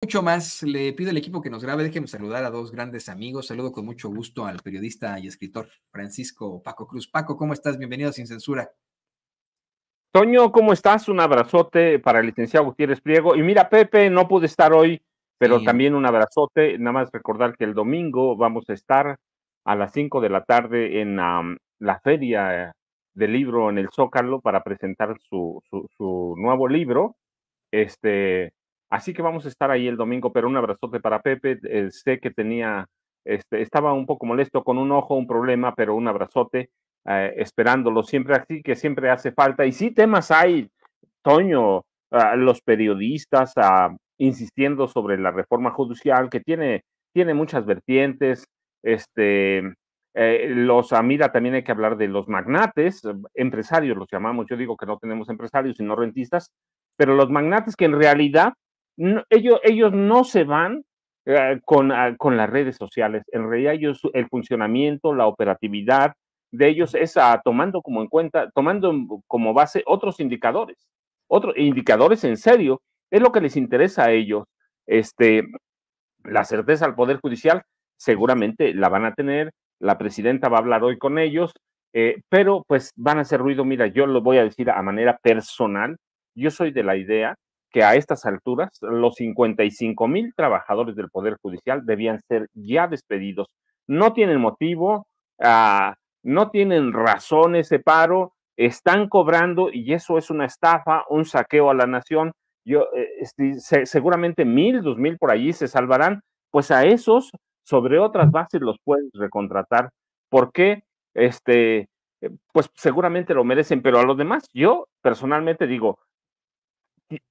mucho más, le pido al equipo que nos grabe. Déjenme saludar a dos grandes amigos. Saludo con mucho gusto al periodista y escritor Francisco Paco Cruz. Paco, ¿cómo estás? Bienvenido a Sin Censura. Toño, ¿cómo estás? Un abrazote para el licenciado Gutiérrez Priego. Y mira, Pepe, no pude estar hoy, pero Sí. también un abrazote. Nada más recordar que el domingo vamos a estar a las 5 de la tarde en la feria del libro en el Zócalo para presentar su nuevo libro. Así que vamos a estar ahí el domingo, pero un abrazote para Pepe. Sé que estaba un poco molesto con un ojo, un problema, pero un abrazote, esperándolo siempre, así que siempre hace falta. Y sí, temas hay, Toño, los periodistas insistiendo sobre la reforma judicial, que tiene muchas vertientes. Mira, también hay que hablar de los magnates, empresarios los llamamos. Yo digo que no tenemos empresarios, sino rentistas, pero los magnates que en realidad ellos no se van con las redes sociales. En realidad el funcionamiento, la operatividad de ellos es tomando como base otros indicadores en serio. Es lo que les interesa a ellos. La certeza al Poder Judicial seguramente la van a tener. La presidenta va a hablar hoy con ellos, pero pues van a hacer ruido. Mira, yo lo voy a decir a manera personal. Yo soy de la idea que a estas alturas los 55,000 trabajadores del Poder Judicial debían ser ya despedidos. No tienen motivo, no tienen razón ese paro, están cobrando y eso es una estafa, un saqueo a la nación. Seguramente 1,000, 2,000 por allí se salvarán, pues a esos sobre otras bases los puedes recontratar. ¿Por qué? Pues seguramente lo merecen, pero a los demás yo personalmente digo,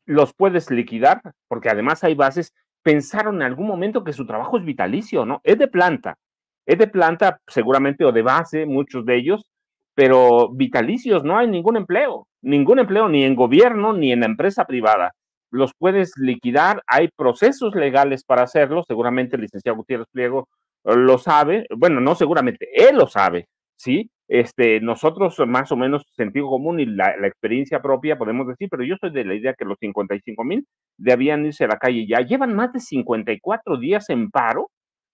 los puedes liquidar, porque además hay bases, pensaron en algún momento que su trabajo es vitalicio, ¿no? Es de planta seguramente, o de base, muchos de ellos, pero vitalicios no hay ningún empleo, ni en gobierno, ni en la empresa privada. Los puedes liquidar, hay procesos legales para hacerlo, seguramente el licenciado Gutiérrez Priego lo sabe, bueno, no seguramente, él lo sabe, ¿sí? Nosotros más o menos sentido común y la experiencia propia podemos decir, pero yo soy de la idea que los 55,000 debían irse a la calle ya. Llevan más de 54 días en paro,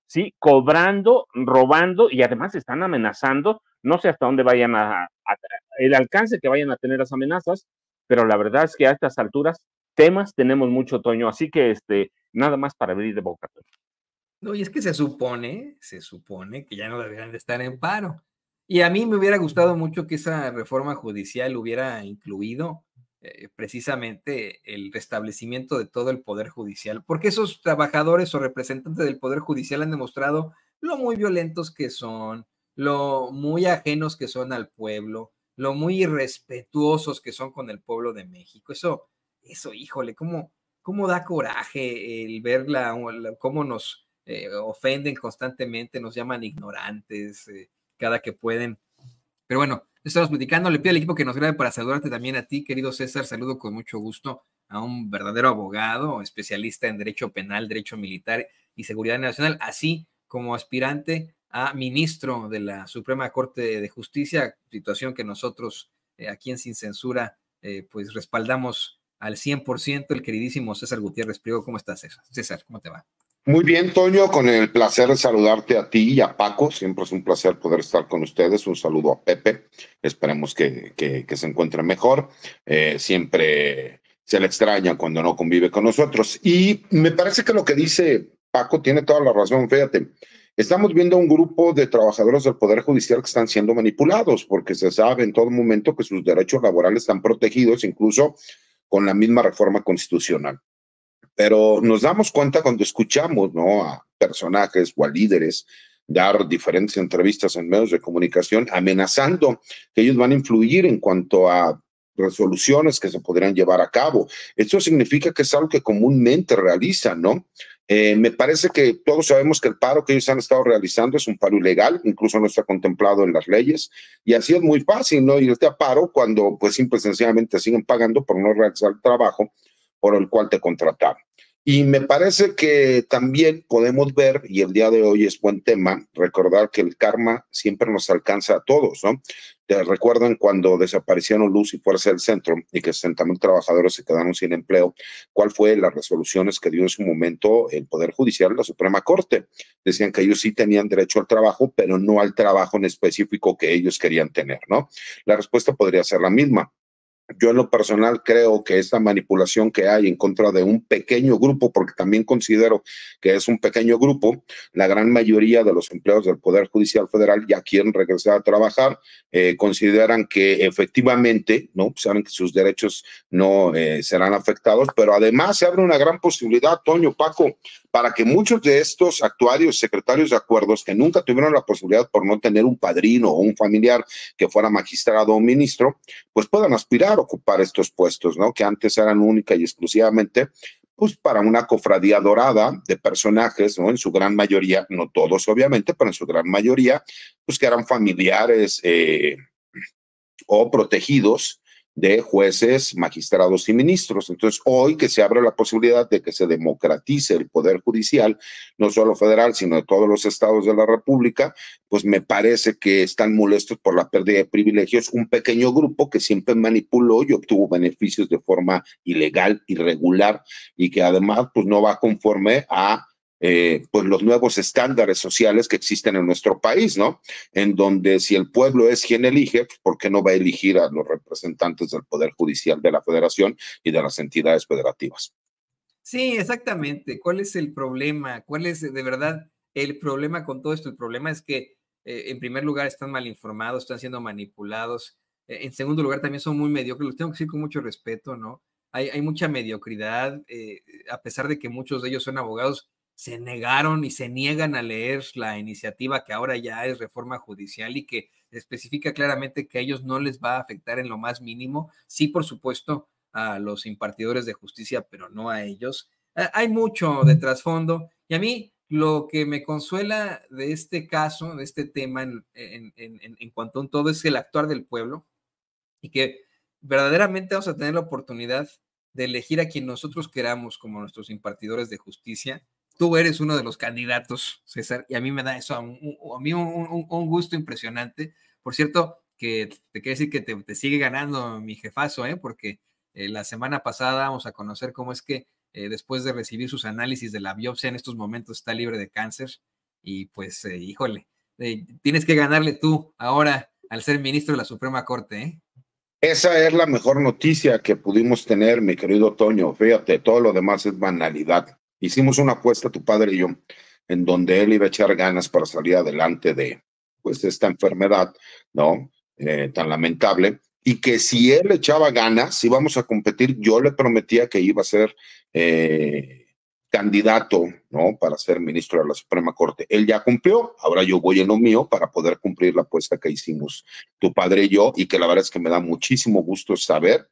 ¿sí? Cobrando, robando y además están amenazando. No sé hasta dónde vayan el alcance que vayan a tener las amenazas, pero la verdad es que a estas alturas temas tenemos mucho, Toño, así que nada más para abrir de boca. No, y es que se supone que ya no deberían de estar en paro. Y a mí me hubiera gustado mucho que esa reforma judicial hubiera incluido precisamente el restablecimiento de todo el Poder Judicial, porque esos trabajadores o representantes del Poder Judicial han demostrado lo muy violentos que son, lo muy ajenos que son al pueblo, lo muy irrespetuosos que son con el pueblo de México. Híjole, cómo da coraje el ver cómo nos ofenden constantemente, nos llaman ignorantes cada que pueden. Pero bueno, estamos platicando. Le pido al equipo que nos grabe para saludarte también a ti, querido César. Saludo con mucho gusto a un verdadero abogado, especialista en derecho penal, derecho militar y seguridad nacional, así como aspirante a ministro de la Suprema Corte de Justicia, situación que nosotros aquí en Sin Censura pues respaldamos al 100%. El queridísimo César Gutiérrez Priego. ¿Cómo estás, César? César, ¿cómo te va? Muy bien, Toño, con el placer de saludarte a ti y a Paco. Siempre es un placer poder estar con ustedes. Un saludo a Pepe. Esperemos que se encuentre mejor. Siempre se le extraña cuando no convive con nosotros. Y me parece que lo que dice Paco tiene toda la razón. Fíjate, estamos viendo un grupo de trabajadores del Poder Judicial que están siendo manipulados porque se sabe en todo momento que sus derechos laborales están protegidos, incluso con la misma reforma constitucional. Pero nos damos cuenta cuando escuchamos, ¿no?, a personajes o a líderes dar diferentes entrevistas en medios de comunicación amenazando que ellos van a influir en cuanto a resoluciones que se podrían llevar a cabo. Esto significa que es algo que comúnmente realizan, ¿no? Me parece que todos sabemos que el paro que ellos han estado realizando es un paro ilegal, incluso no está contemplado en las leyes, y así es muy fácil, ¿no?, irte a paro cuando pues simple y sencillamente siguen pagando por no realizar el trabajo por el cual te contrataron. Y me parece que también podemos ver, y el día de hoy es buen tema, recordar que el karma siempre nos alcanza a todos, ¿no? ¿Te recuerdan cuando desaparecieron Luz y Fuerza del Centro y que 60,000 trabajadores se quedaron sin empleo? ¿Cuál fue las resoluciones que dio en su momento el Poder Judicial, la Suprema Corte? Decían que ellos sí tenían derecho al trabajo, pero no al trabajo en específico que ellos querían tener, ¿no? La respuesta podría ser la misma. Yo en lo personal creo que esta manipulación que hay en contra de un pequeño grupo, porque también considero que es un pequeño grupo, la gran mayoría de los empleados del Poder Judicial Federal ya quieren regresar a trabajar, consideran que efectivamente, ¿no? Saben que sus derechos no serán afectados, pero además se abre una gran posibilidad, Toño, Paco, para que muchos de estos actuarios, secretarios de acuerdos que nunca tuvieron la posibilidad por no tener un padrino o un familiar que fuera magistrado o ministro, pues puedan aspirar a ocupar estos puestos, ¿no? Que antes eran única y exclusivamente pues para una cofradía dorada de personajes, ¿no? En su gran mayoría, no todos obviamente, pero en su gran mayoría, pues que eran familiares o protegidos de jueces, magistrados y ministros. Entonces, hoy que se abre la posibilidad de que se democratice el Poder Judicial, no solo federal, sino de todos los estados de la República, pues me parece que están molestos por la pérdida de privilegios un pequeño grupo que siempre manipuló y obtuvo beneficios de forma ilegal, irregular, y que además pues no va conforme a pues los nuevos estándares sociales que existen en nuestro país, ¿no? En donde si el pueblo es quien elige, pues ¿por qué no va a elegir a los representantes del Poder Judicial de la Federación y de las entidades federativas? Sí, exactamente. ¿Cuál es el problema? ¿Cuál es de verdad el problema con todo esto? El problema es que, en primer lugar, están mal informados, están siendo manipulados. En segundo lugar, también son muy mediocres. Los tengo que decir con mucho respeto, ¿no? Hay mucha mediocridad, a pesar de que muchos de ellos son abogados, se negaron y se niegan a leer la iniciativa que ahora ya es reforma judicial y que especifica claramente que a ellos no les va a afectar en lo más mínimo. Sí, por supuesto, a los impartidores de justicia, pero no a ellos. Hay mucho de trasfondo y a mí lo que me consuela de este caso, de este tema en cuanto a un todo, es el actuar del pueblo y que verdaderamente vamos a tener la oportunidad de elegir a quien nosotros queramos como nuestros impartidores de justicia. Tú eres uno de los candidatos, César, y a mí me da eso, a mí un gusto impresionante. Por cierto, que te quiero decir que te sigue ganando mi jefazo, porque la semana pasada vamos a conocer cómo es que después de recibir sus análisis de la biopsia en estos momentos está libre de cáncer y pues, híjole, tienes que ganarle tú ahora al ser ministro de la Suprema Corte, ¿eh? Esa es la mejor noticia que pudimos tener, mi querido Toño. Fíjate, todo lo demás es banalidad. Hicimos una apuesta, tu padre y yo, en donde él iba a echar ganas para salir adelante de pues esta enfermedad, ¿no? Tan lamentable. Y que si él echaba ganas, si íbamos a competir, yo le prometía que iba a ser candidato, ¿no? Para ser ministro de la Suprema Corte. Él ya cumplió, ahora yo voy en lo mío para poder cumplir la apuesta que hicimos tu padre y yo, y que la verdad es que me da muchísimo gusto saber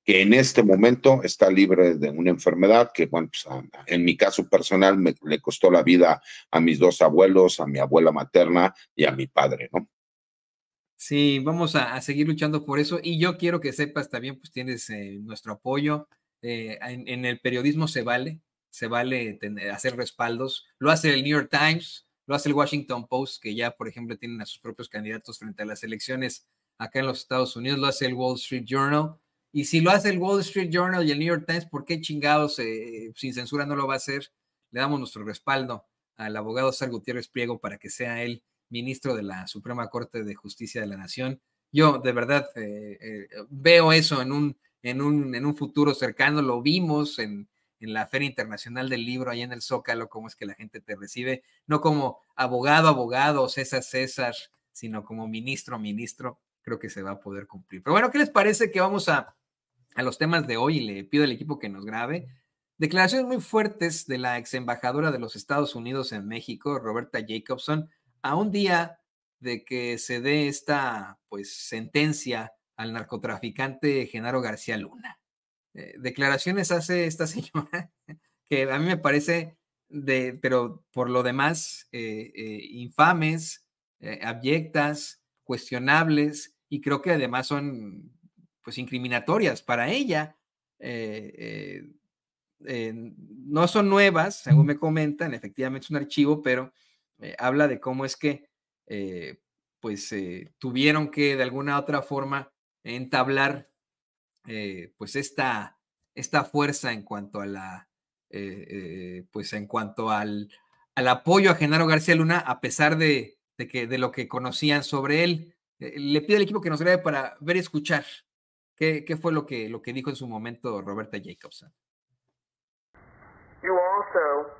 que en este momento está libre de una enfermedad que, bueno, pues, en mi caso personal le costó la vida a mis dos abuelos, a mi abuela materna y a mi padre, ¿no? Sí, vamos a seguir luchando por eso y yo quiero que sepas también, pues tienes nuestro apoyo. En el periodismo se vale hacer respaldos. Lo hace el New York Times, lo hace el Washington Post, que ya, por ejemplo, tienen a sus propios candidatos frente a las elecciones acá en los Estados Unidos, lo hace el Wall Street Journal. Y si lo hace el Wall Street Journal y el New York Times, ¿por qué chingados sin censura no lo va a hacer? Le damos nuestro respaldo al abogado César Gutiérrez Priego para que sea él ministro de la Suprema Corte de Justicia de la Nación. Yo de verdad veo eso en un futuro cercano, lo vimos en la Feria Internacional del Libro, allá en el Zócalo, cómo es que la gente te recibe, no como abogado, César, sino como ministro, creo que se va a poder cumplir. Pero bueno, ¿qué les parece que vamos a los temas de hoy? Y le pido al equipo que nos grabe. Declaraciones muy fuertes de la ex embajadora de los Estados Unidos en México, Roberta Jacobson, a un día de que se dé esta pues sentencia al narcotraficante Genaro García Luna. Declaraciones hace esta señora que a mí me parece pero por lo demás infames, abyectas, cuestionables y creo que además son pues incriminatorias para ella. no son nuevas, según me comentan, efectivamente es un archivo, pero habla de cómo es que pues tuvieron que de alguna otra forma entablar pues esta fuerza en cuanto a la pues en cuanto al apoyo a Genaro García Luna, a pesar de lo que conocían sobre él. Le pido al equipo que nos grabe para ver y escuchar qué fue lo que dijo en su momento Roberta Jacobson. You also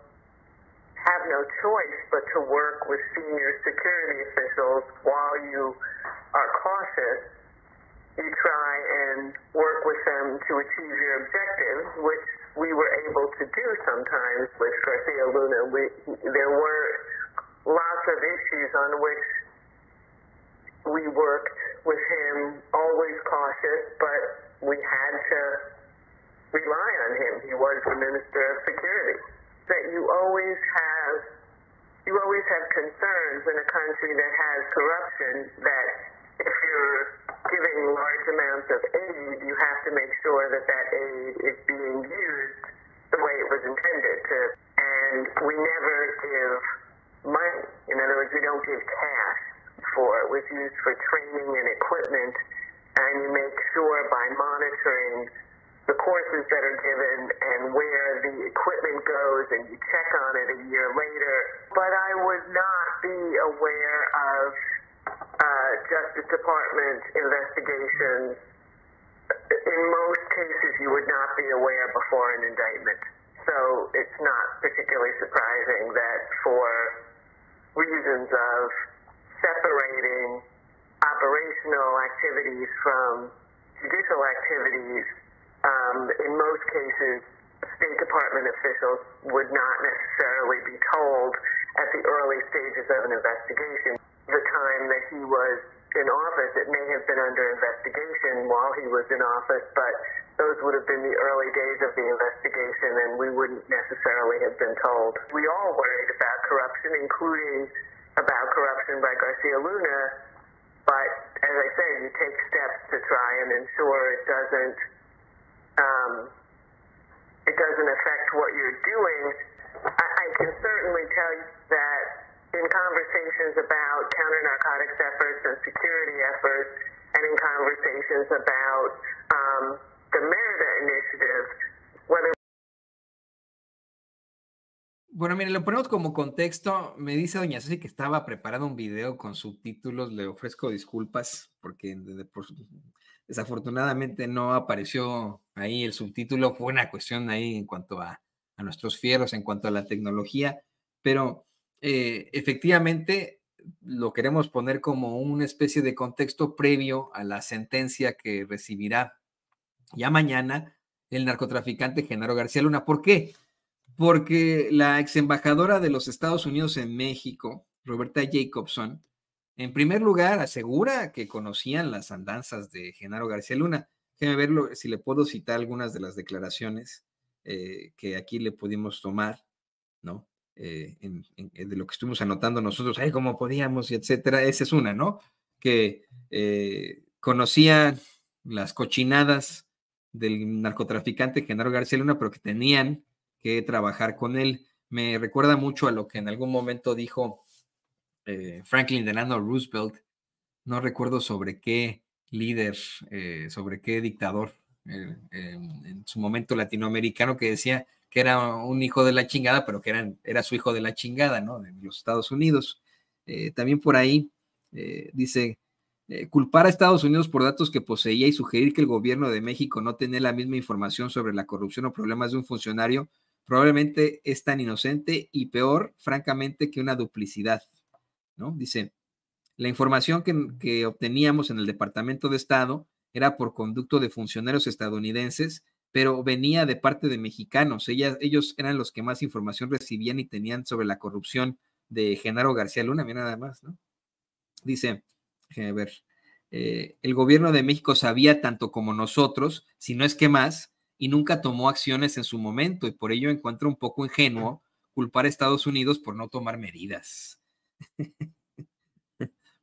have no choice but to work with senior security officials while you are cautious. You try and work with them to achieve your objectives, which we were able to do sometimes with Garcia Luna. There were lots of issues on which we worked with him, always cautious, but we had to rely on him. He was the Minister of Security. That you always have concerns in a country that has corruption, that if you're giving large amounts of aid, you have to make sure that that aid is being used the way it was intended to. And we never give money. In other words, we don't give cash for it. It was used for training and equipment, and you make sure by monitoring the courses that are given and where the equipment goes, and you check on it a year later. But I would not be aware of Justice Department investigations. In most cases, you would not be aware before an indictment. So it's not particularly surprising that for reasons of separating operational activities from judicial activities, in most cases, State Department officials would not necessarily be told at the early stages of an investigation. The time that he was in office, it may have been under investigation while he was in office, but those would have been the early days of the investigation, and we wouldn't necessarily have been told. We all worried about corruption, including about corruption by Garcia Luna, but as I say, you take steps to try and ensure it doesn't affect what you're doing. I can certainly tell you that in conversations about counter-narcotics efforts and security efforts, and in conversations about the Merida Initiative, whether... Bueno, mire, lo ponemos como contexto. Me dice doña Ceci que estaba preparando un video con subtítulos. Le ofrezco disculpas porque desafortunadamente no apareció ahí el subtítulo. Fue una cuestión ahí en cuanto a nuestros fieros, en cuanto a la tecnología, pero efectivamente lo queremos poner como una especie de contexto previo a la sentencia que recibirá ya mañana el narcotraficante Genaro García Luna. ¿Por qué? Porque la ex embajadora de los Estados Unidos en México, Roberta Jacobson, en primer lugar asegura que conocían las andanzas de Genaro García Luna. Déjeme verlo, si le puedo citar algunas de las declaraciones que aquí le pudimos tomar, ¿no? De lo que estuvimos anotando nosotros, cómo podíamos, y etcétera. Esa es una, ¿no? Que conocían las cochinadas del narcotraficante Genaro García Luna, pero que tenían que trabajar con él. Me recuerda mucho a lo que en algún momento dijo Franklin Delano Roosevelt, no recuerdo sobre qué líder, sobre qué dictador en su momento latinoamericano, que decía que era un hijo de la chingada, pero que era su hijo de la chingada, ¿no? De los Estados Unidos. También por ahí dice, culpar a Estados Unidos por datos que poseía y sugerir que el gobierno de México no tenía la misma información sobre la corrupción o problemas de un funcionario, probablemente es tan inocente y peor, francamente, que una duplicidad, ¿no? Dice, la información que obteníamos en el Departamento de Estado era por conducto de funcionarios estadounidenses, pero venía de parte de mexicanos. Ellos eran los que más información recibían y tenían sobre la corrupción de Genaro García Luna. Mira nada más, ¿no? Dice, déjame ver, el gobierno de México sabía tanto como nosotros, si no es que más, y nunca tomó acciones en su momento, y por ello encuentro un poco ingenuo culpar a Estados Unidos por no tomar medidas.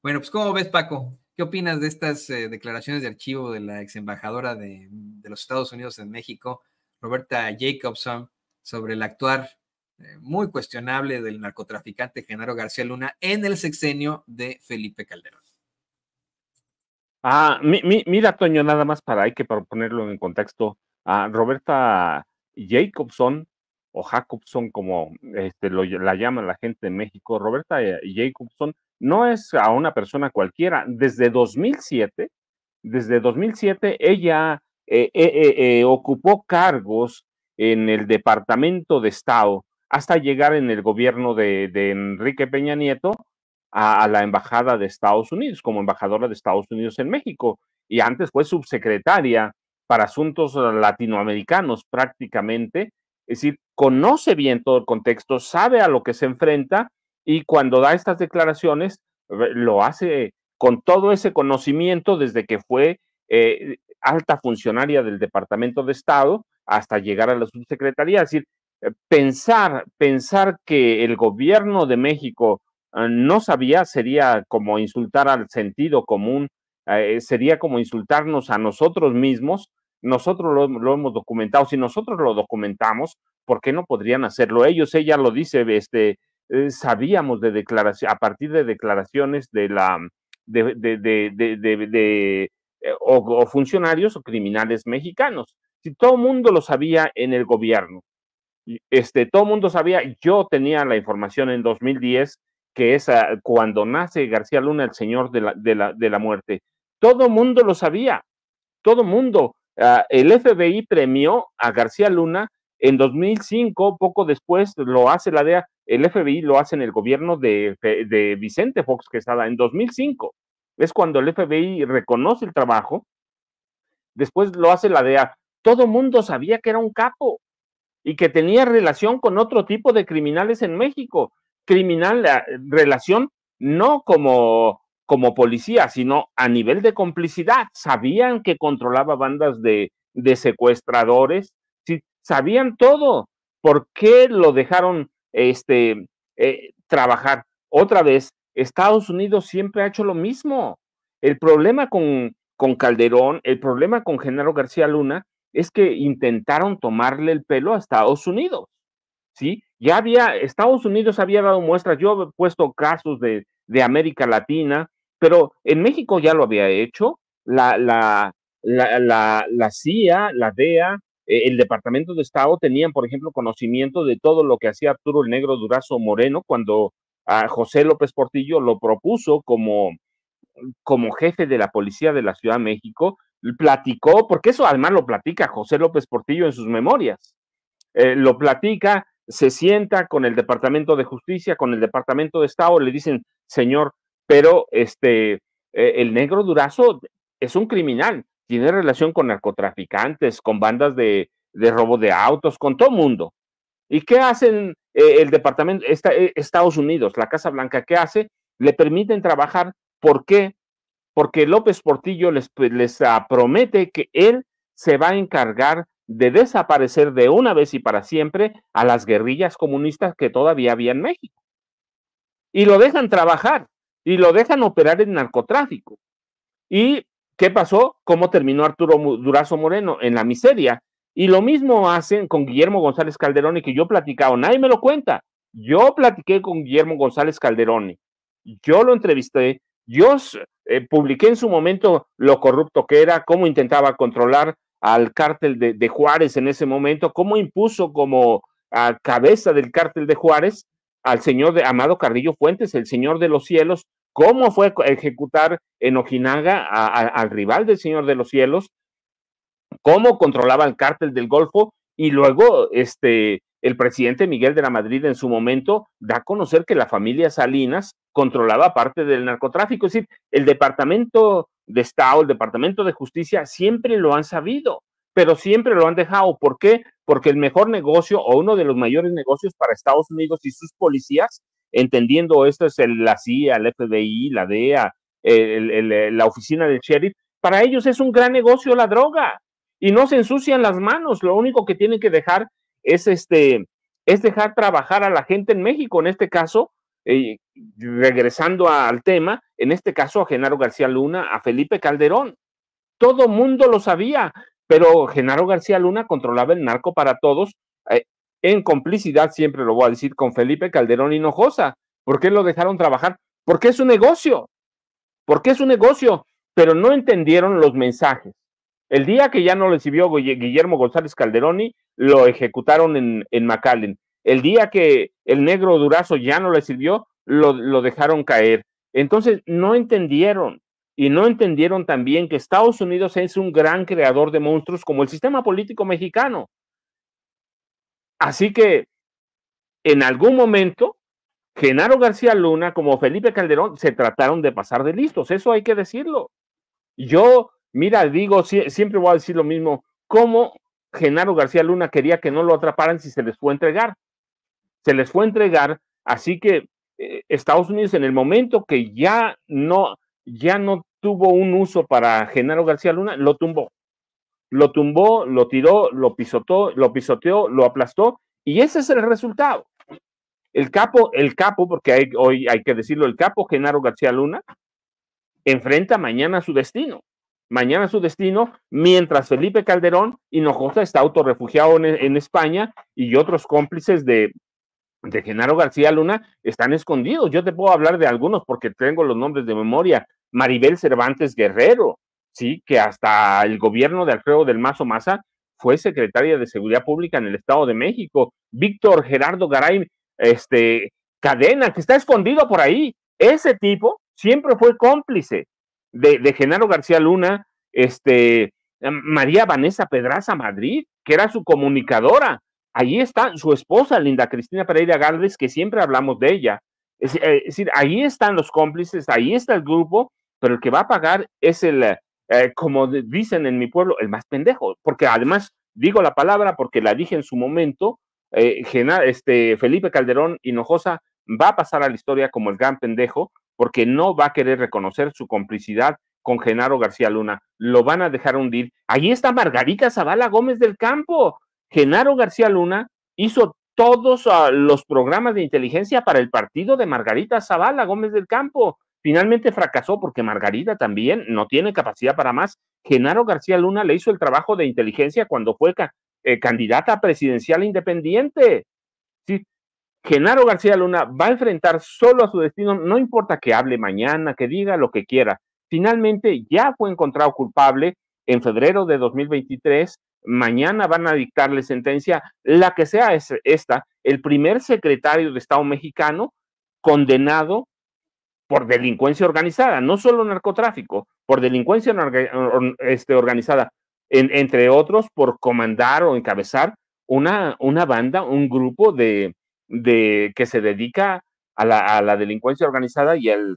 Bueno, pues ¿cómo ves, Paco? ¿Qué opinas de estas declaraciones de archivo de la ex embajadora de los Estados Unidos en México, Roberta Jacobson, sobre el actuar muy cuestionable del narcotraficante Genaro García Luna en el sexenio de Felipe Calderón. Mira, Toño, nada más para ponerlo en contexto, a Roberta Jacobson, o Jacobson, como la llama la gente en México, Roberta Jacobson no es a una persona cualquiera. Desde 2007 ella ocupó cargos en el Departamento de Estado hasta llegar en el gobierno de Enrique Peña Nieto a la Embajada de Estados Unidos, como embajadora de Estados Unidos en México, y antes fue subsecretaria para asuntos latinoamericanos prácticamente, es decir, conoce bien todo el contexto, sabe a lo que se enfrenta, y cuando da estas declaraciones lo hace con todo ese conocimiento desde que fue alta funcionaria del Departamento de Estado hasta llegar a la subsecretaría. Es decir, pensar que el gobierno de México no sabía sería como insultar al sentido común, sería como insultarnos a nosotros mismos. Nosotros lo hemos documentado. Si nosotros lo documentamos, ¿por qué no podrían hacerlo ellos? Ella lo dice, sabíamos de declaración, a partir de declaraciones de la o funcionarios o criminales mexicanos. Si todo el mundo lo sabía en el gobierno, todo el mundo sabía. Yo tenía la información en 2010, que es cuando nace García Luna, el señor de la muerte. Todo el mundo lo sabía, todo el mundo. El FBI premió a García Luna en 2005, poco después lo hace la DEA, el FBI lo hace en el gobierno de Vicente Fox Quesada, en 2005. Es cuando el FBI reconoce el trabajo, después lo hace la DEA. Todo el mundo sabía que era un capo y que tenía relación con otro tipo de criminales en México. Relación no como policía, sino a nivel de complicidad. Sabían que controlaba bandas de secuestradores, sí, sabían todo. ¿Por qué lo dejaron trabajar? Otra vez, Estados Unidos siempre ha hecho lo mismo. El problema con Calderón, el problema con Genaro García Luna, es que intentaron tomarle el pelo a Estados Unidos, ¿sí? Estados Unidos había dado muestras. Yo he puesto casos de América Latina, pero en México ya lo había hecho. La CIA, la DEA, el Departamento de Estado tenían, por ejemplo, conocimiento de todo lo que hacía Arturo el Negro Durazo Moreno cuando a José López Portillo lo propuso como jefe de la policía de la Ciudad de México. Platicó, porque eso además lo platica José López Portillo en sus memorias, lo platica, se sienta con el Departamento de Justicia, con el Departamento de Estado, le dicen, señor, pero el Negro Durazo es un criminal, tiene relación con narcotraficantes, con bandas de robo de autos, con todo mundo. ¿Y qué hacen el Departamento, Estados Unidos, la Casa Blanca? ¿Qué hace? Le permiten trabajar. ¿Por qué? Porque López Portillo les promete que él se va a encargar de desaparecer de una vez y para siempre a las guerrillas comunistas que todavía había en México. Y lo dejan trabajar, y lo dejan operar en narcotráfico. ¿Y qué pasó? ¿Cómo terminó Arturo Durazo Moreno? En la miseria. Y lo mismo hacen con Guillermo González Calderón, y que yo platicaba, nadie me lo cuenta. Yo platiqué con Guillermo González Calderón, yo lo entrevisté, yo publiqué en su momento lo corrupto que era, cómo intentaba controlar al cártel de Juárez en ese momento, cómo impuso como cabeza del cártel de Juárez al señor de Amado Carrillo Fuentes, el señor de los cielos, cómo fue a ejecutar en Ojinaga al rival del señor de los cielos, cómo controlaba el cártel del Golfo, y luego el presidente Miguel de la Madrid en su momento da a conocer que la familia Salinas controlaba parte del narcotráfico. Es decir, el Departamento de Estado, el Departamento de Justicia siempre lo han sabido, pero siempre lo han dejado. ¿Por qué? Porque el mejor negocio, o uno de los mayores negocios para Estados Unidos y sus policías, entendiendo esto es la CIA, el FBI, la DEA, la oficina del sheriff, para ellos es un gran negocio la droga. Y no se ensucian las manos. Lo único que tienen que dejar es dejar trabajar a la gente en México. En este caso, regresando al tema, en este caso a Genaro García Luna, a Felipe Calderón. Todo mundo lo sabía, pero Genaro García Luna controlaba el narco para todos. en complicidad, siempre lo voy a decir, con Felipe Calderón Hinojosa. ¿Por qué lo dejaron trabajar? Porque es un negocio, pero no entendieron los mensajes. El día que ya no le sirvió Guillermo González Calderoni, lo ejecutaron en McAllen. El día que el negro Durazo ya no le sirvió, lo dejaron caer. Entonces, no entendieron. Y no entendieron también que Estados Unidos es un gran creador de monstruos como el sistema político mexicano. Así que, en algún momento, Genaro García Luna como Felipe Calderón se trataron de pasar de listos. Eso hay que decirlo. Yo, mira, digo, siempre voy a decir lo mismo, cómo Genaro García Luna quería que no lo atraparan si se les fue a entregar. Se les fue a entregar, así que Estados Unidos en el momento que ya no tuvo un uso para Genaro García Luna, lo tumbó, lo tiró, lo pisoteó, lo aplastó, y ese es el resultado. El capo, porque hoy hay que decirlo, el capo Genaro García Luna enfrenta mañana su destino, mientras Felipe Calderón Hinojosa está autorrefugiado en España y otros cómplices de Genaro García Luna están escondidos. Yo te puedo hablar de algunos porque tengo los nombres de memoria. Maribel Cervantes Guerrero, sí, que hasta el gobierno de Alfredo del Mazo Maza fue secretaria de Seguridad Pública en el Estado de México. Víctor Gerardo Garay Cadena, que está escondido por ahí. Ese tipo siempre fue cómplice de Genaro García Luna. María Vanessa Pedraza Madrid, que era su comunicadora. Ahí está su esposa, Linda Cristina Pereira Gálvez, que siempre hablamos de ella. Es decir, ahí están los cómplices, ahí está el grupo, pero el que va a pagar es como dicen en mi pueblo, el más pendejo, porque además digo la palabra porque la dije en su momento, Felipe Calderón Hinojosa va a pasar a la historia como el gran pendejo, porque no va a querer reconocer su complicidad con Genaro García Luna, lo van a dejar hundir. Ahí está Margarita Zavala Gómez del Campo. Genaro García Luna hizo todos los programas de inteligencia para el partido de Margarita Zavala Gómez del Campo. Finalmente fracasó porque Margarita también no tiene capacidad para más. Genaro García Luna le hizo el trabajo de inteligencia cuando fue candidata presidencial independiente. Sí. Genaro García Luna va a enfrentar solo a su destino, no importa que hable mañana, que diga lo que quiera. Finalmente ya fue encontrado culpable en febrero de 2023. Mañana van a dictarle sentencia, la que sea esta, el primer secretario de Estado mexicano condenado por delincuencia organizada, no solo narcotráfico, por delincuencia organizada, entre otros por comandar o encabezar una banda, un grupo de que se dedica a la delincuencia organizada y al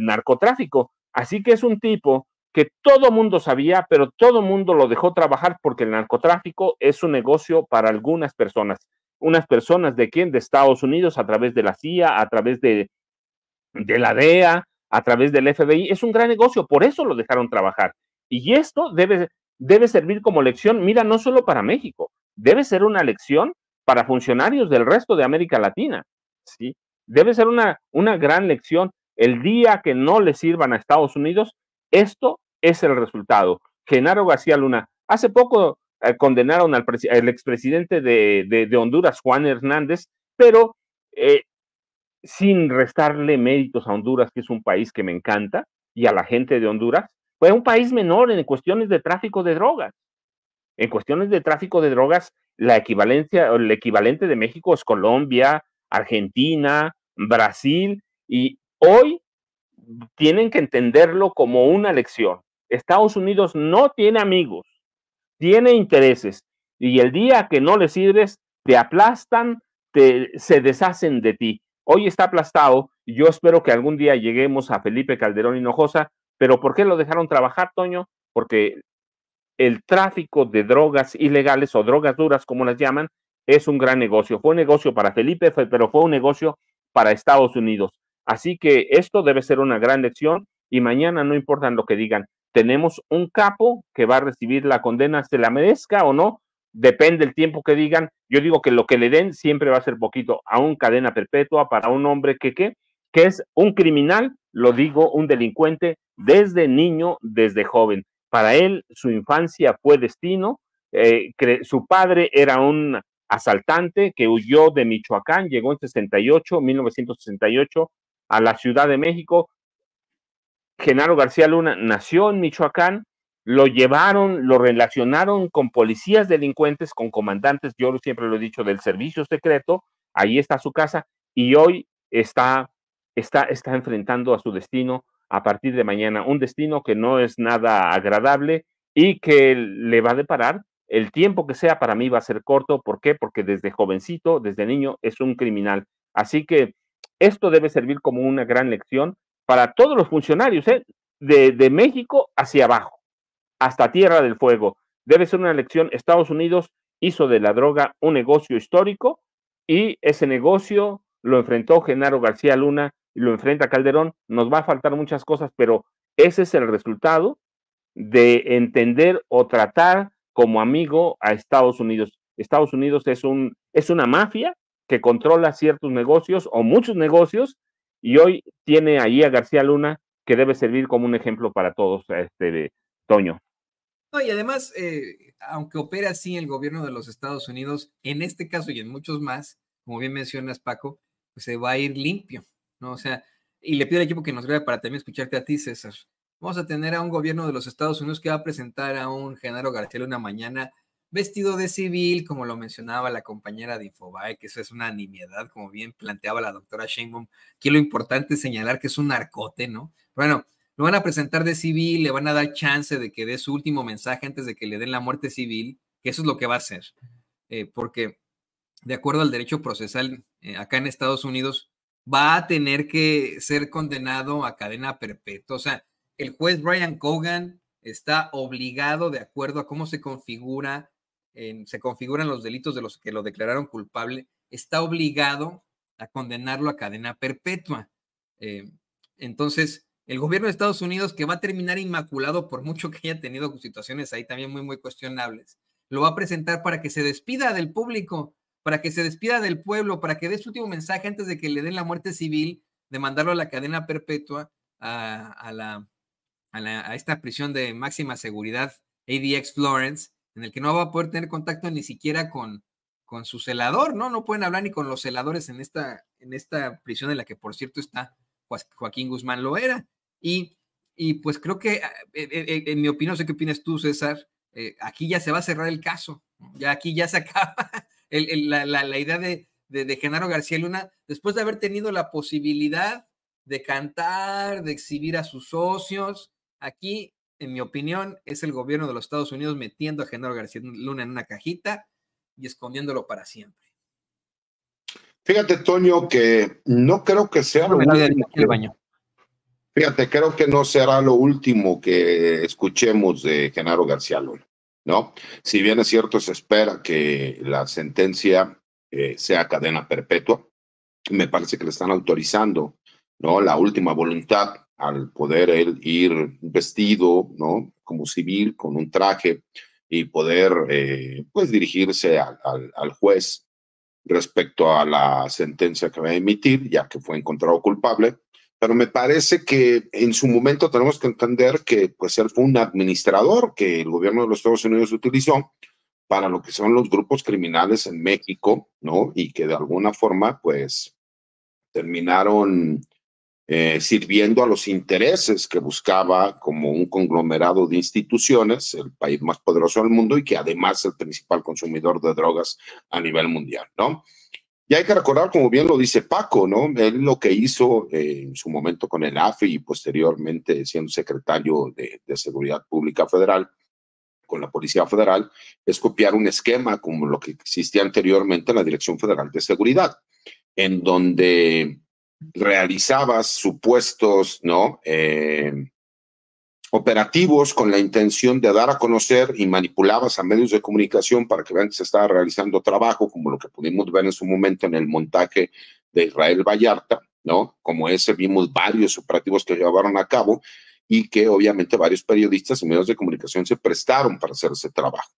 narcotráfico. Así que es un tipo que todo mundo sabía, pero todo mundo lo dejó trabajar porque el narcotráfico es un negocio para algunas personas. Unas personas de quién? De Estados Unidos, a través de la CIA, a través de la DEA, a través del FBI. Es un gran negocio, por eso lo dejaron trabajar. Y esto debe servir como lección, mira, no solo para México, debe ser una lección para funcionarios del resto de América Latina, ¿sí? Debe ser una gran lección. El día que no le sirvan a Estados Unidos, esto es el resultado. Genaro García Luna, hace poco condenaron al expresidente de Honduras, Juan Hernández, pero sin restarle méritos a Honduras, que es un país que me encanta, y a la gente de Honduras, fue un país menor en cuestiones de tráfico de drogas. En cuestiones de tráfico de drogas, el equivalente de México es Colombia, Argentina, Brasil, y hoy tienen que entenderlo como una lección. Estados Unidos no tiene amigos, tiene intereses, y el día que no les sirves, te aplastan, se deshacen de ti. Hoy está aplastado, y yo espero que algún día lleguemos a Felipe Calderón Hinojosa, pero ¿por qué lo dejaron trabajar, Toño? Porque el tráfico de drogas ilegales o drogas duras, como las llaman, es un gran negocio. Fue un negocio para Felipe, pero fue un negocio para Estados Unidos. Así que esto debe ser una gran lección y mañana no importa lo que digan. Tenemos un capo que va a recibir la condena, se la merezca o no, depende del tiempo que digan. Yo digo que lo que le den siempre va a ser poquito, aún cadena perpetua para un hombre que es un criminal, lo digo, un delincuente desde niño, desde joven. Para él, su infancia fue destino. Su padre era un asaltante que huyó de Michoacán, llegó en 1968, a la Ciudad de México. Genaro García Luna nació en Michoacán, lo llevaron, lo relacionaron con policías delincuentes, con comandantes, yo siempre lo he dicho, del servicio secreto, ahí está su casa, y hoy está enfrentando a su destino a partir de mañana, un destino que no es nada agradable y que le va a deparar el tiempo que sea. Para mí va a ser corto. ¿Por qué? Porque desde jovencito, desde niño, es un criminal. Así que esto debe servir como una gran lección para todos los funcionarios, de México hacia abajo, hasta Tierra del Fuego. Debe ser una lección. Estados Unidos hizo de la droga un negocio histórico y ese negocio lo enfrentó Genaro García Luna y lo enfrenta Calderón. Nos va a faltar muchas cosas, pero ese es el resultado de entender o tratar como amigo a Estados Unidos. Estados Unidos es una mafia que controla ciertos negocios o muchos negocios, y hoy tiene ahí a García Luna, que debe servir como un ejemplo para todos, Toño. No, y además, aunque opera así el gobierno de los Estados Unidos, en este caso y en muchos más, como bien mencionas, Paco, pues se va a ir limpio, ¿no? O sea, y le pido al equipo que nos grabe para también escucharte a ti, César. Vamos a tener a un gobierno de los Estados Unidos que va a presentar a un Genaro García Luna mañana vestido de civil, como lo mencionaba la compañera de Infobae, que eso es una nimiedad, como bien planteaba la doctora Sheinbaum. Aquí lo importante es señalar que es un narcote, ¿no? Bueno, lo van a presentar de civil, le van a dar chance de que dé su último mensaje antes de que le den la muerte civil, que eso es lo que va a hacer, porque de acuerdo al derecho procesal acá en Estados Unidos, va a tener que ser condenado a cadena perpetua. O sea, el juez Brian Cogan está obligado, de acuerdo a cómo se configuran los delitos de los que lo declararon culpable, está obligado a condenarlo a cadena perpetua. Entonces, el gobierno de Estados Unidos, que va a terminar inmaculado por mucho que haya tenido situaciones ahí también muy, muy cuestionables, lo va a presentar para que se despida del público, para que se despida del pueblo, para que dé su último mensaje antes de que le den la muerte civil, de mandarlo a la cadena perpetua, a esta prisión de máxima seguridad, ADX Florence, en el que no va a poder tener contacto ni siquiera con su celador, ¿no? No pueden hablar ni con los celadores en esta prisión, en la que, por cierto, está Joaquín Guzmán Loera. Y pues creo que, en mi opinión, sé qué opinas tú, César, aquí ya se va a cerrar el caso, ¿no? Ya aquí ya se acaba la idea de Genaro García Luna, después de haber tenido la posibilidad de cantar, de exhibir a sus socios. Aquí, en mi opinión, es el gobierno de los Estados Unidos metiendo a Genaro García Luna en una cajita y escondiéndolo para siempre. Fíjate, Toño, que no creo que sea lo último. Fíjate, creo que no será lo último que escuchemos de Genaro García Luna, ¿no? Si bien es cierto, se espera que la sentencia sea cadena perpetua, me parece que le están autorizando, ¿no? La última voluntad al poder él ir vestido, ¿no? Como civil, con un traje, y poder, pues, dirigirse al juez respecto a la sentencia que va a emitir, ya que fue encontrado culpable. Pero me parece que en su momento tenemos que entender que, pues, él fue un administrador que el gobierno de los Estados Unidos utilizó para lo que son los grupos criminales en México, ¿no? Y que de alguna forma, pues, terminaron sirviendo a los intereses que buscaba como un conglomerado de instituciones, el país más poderoso del mundo y que además es el principal consumidor de drogas a nivel mundial, ¿no? Y hay que recordar, como bien lo dice Paco, ¿no? Él lo que hizo en su momento con el AFI y posteriormente siendo secretario de Seguridad Pública Federal, con la Policía Federal, es copiar un esquema como lo que existía anteriormente en la Dirección Federal de Seguridad, en donde realizabas supuestos, ¿no? Operativos con la intención de dar a conocer y manipulabas a medios de comunicación para que vean que se estaba realizando trabajo, como lo que pudimos ver en su momento en el montaje de Israel Vallarta, ¿no? Como ese vimos varios operativos que llevaron a cabo y que obviamente varios periodistas y medios de comunicación se prestaron para hacer ese trabajo.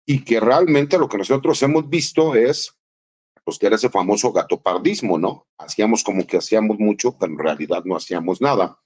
Y que realmente lo que nosotros hemos visto es, pues, que era ese famoso gatopardismo, ¿no? Hacíamos como que hacíamos mucho, pero en realidad no hacíamos nada.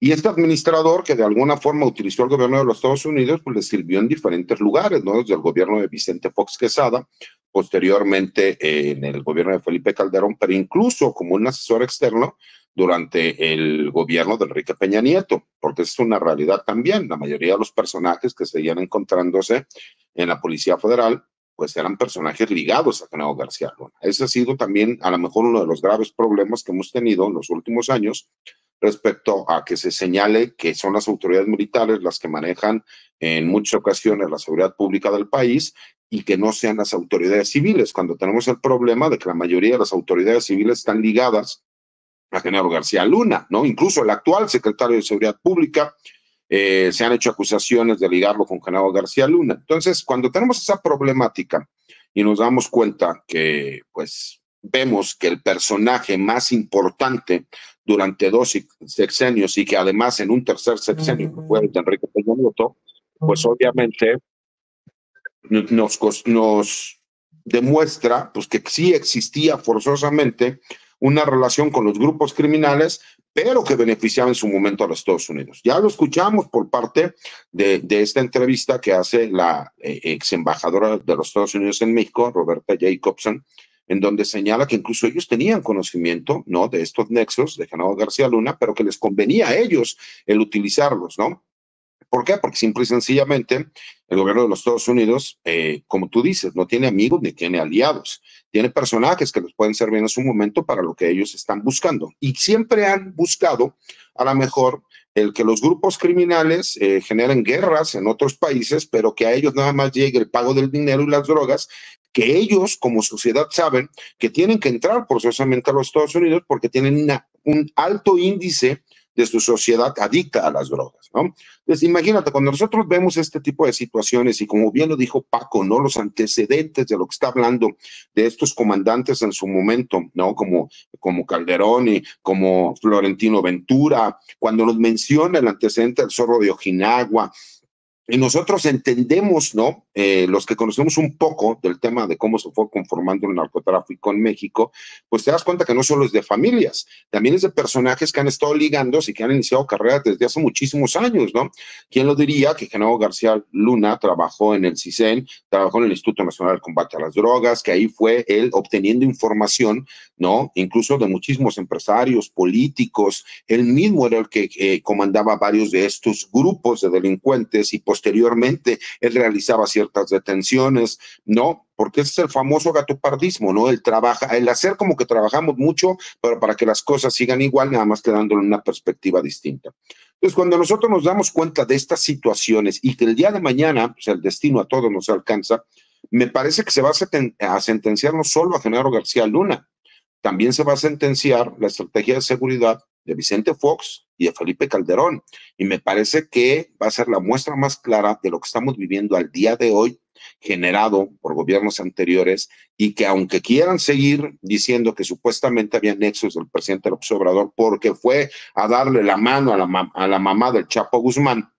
Y este administrador que de alguna forma utilizó el gobierno de los Estados Unidos, pues le sirvió en diferentes lugares, ¿no? Desde el gobierno de Vicente Fox Quesada, posteriormente en el gobierno de Felipe Calderón, pero incluso como un asesor externo durante el gobierno de Enrique Peña Nieto, porque es una realidad también. La mayoría de los personajes que seguían encontrándose en la Policía Federal, pues eran personajes ligados a Genaro García Luna. Ese ha sido también a lo mejor uno de los graves problemas que hemos tenido en los últimos años respecto a que se señale que son las autoridades militares las que manejan en muchas ocasiones la seguridad pública del país y que no sean las autoridades civiles, cuando tenemos el problema de que la mayoría de las autoridades civiles están ligadas a Genaro García Luna, ¿no? Incluso el actual secretario de Seguridad Pública, se han hecho acusaciones de ligarlo con Genaro García Luna. Entonces, cuando tenemos esa problemática y nos damos cuenta que, pues, vemos que el personaje más importante durante 2 sexenios y que además en un tercer sexenio fue el de Enrique Peña Nieto, pues obviamente nos demuestra pues, que sí existía forzosamente una relación con los grupos criminales, pero que beneficiaba en su momento a los Estados Unidos. Ya lo escuchamos por parte de esta entrevista que hace la ex embajadora de los Estados Unidos en México, Roberta Jacobson, en donde señala que incluso ellos tenían conocimiento, ¿no?, de estos nexos de Genaro García Luna, pero que les convenía a ellos el utilizarlos, ¿no? ¿Por qué? Porque simple y sencillamente el gobierno de los Estados Unidos, como tú dices, no tiene amigos ni tiene aliados. Tiene personajes que les pueden servir en su momento para lo que ellos están buscando. Y siempre han buscado, a lo mejor, el que los grupos criminales generen guerras en otros países, pero que a ellos nada más llegue el pago del dinero y las drogas, que ellos como sociedad saben que tienen que entrar forzosamente a los Estados Unidos porque tienen un alto índice de su sociedad adicta a las drogas, ¿no? Entonces, imagínate, cuando nosotros vemos este tipo de situaciones y como bien lo dijo Paco, ¿no?, los antecedentes de lo que está hablando de estos comandantes en su momento, ¿no?, como Calderón y como Florentino Ventura, cuando nos menciona el antecedente del Zorro de Ojinagua, y nosotros entendemos, ¿no?, los que conocemos un poco del tema de cómo se fue conformando el narcotráfico en México, pues te das cuenta que no solo es de familias, también es de personajes que han estado ligándose y que han iniciado carreras desde hace muchísimos años, ¿no? ¿Quién lo diría que Genaro García Luna trabajó en el CISEN, trabajó en el Instituto Nacional de Combate a las Drogas, que ahí fue él obteniendo información, ¿no?, incluso de muchísimos empresarios, políticos, él mismo era el que comandaba varios de estos grupos de delincuentes y posteriormente él realizaba ciertas detenciones, ¿no? Porque ese es el famoso gatopardismo, ¿no? El hacer como que trabajamos mucho, pero para que las cosas sigan igual, nada más que dándole una perspectiva distinta. Entonces, cuando nosotros nos damos cuenta de estas situaciones y que el día de mañana, pues el destino a todos nos alcanza, me parece que se va a sentenciar no solo a Genaro García Luna, también se va a sentenciar la estrategia de seguridad de Vicente Fox y de Felipe Calderón. Y me parece que va a ser la muestra más clara de lo que estamos viviendo al día de hoy, generado por gobiernos anteriores, y que aunque quieran seguir diciendo que supuestamente había nexos del presidente López Obrador porque fue a darle la mano a la mamá del Chapo Guzmán,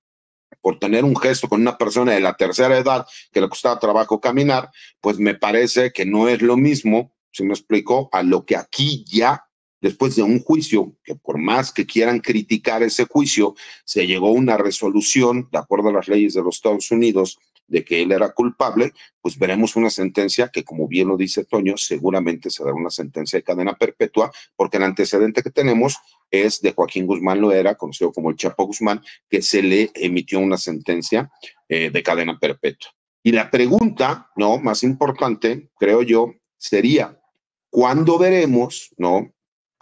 por tener un gesto con una persona de la tercera edad que le costaba trabajo caminar, pues me parece que no es lo mismo, si me explico, a lo que aquí ya, después de un juicio, que por más que quieran criticar ese juicio, se llegó a una resolución, de acuerdo a las leyes de los Estados Unidos, de que él era culpable, pues veremos una sentencia que, como bien lo dice Toño, seguramente será una sentencia de cadena perpetua, porque el antecedente que tenemos es de Joaquín Guzmán Loera, conocido como el Chapo Guzmán, que se le emitió una sentencia de cadena perpetua. Y la pregunta, ¿no?, más importante, creo yo, sería, ¿cuándo veremos, ¿no?,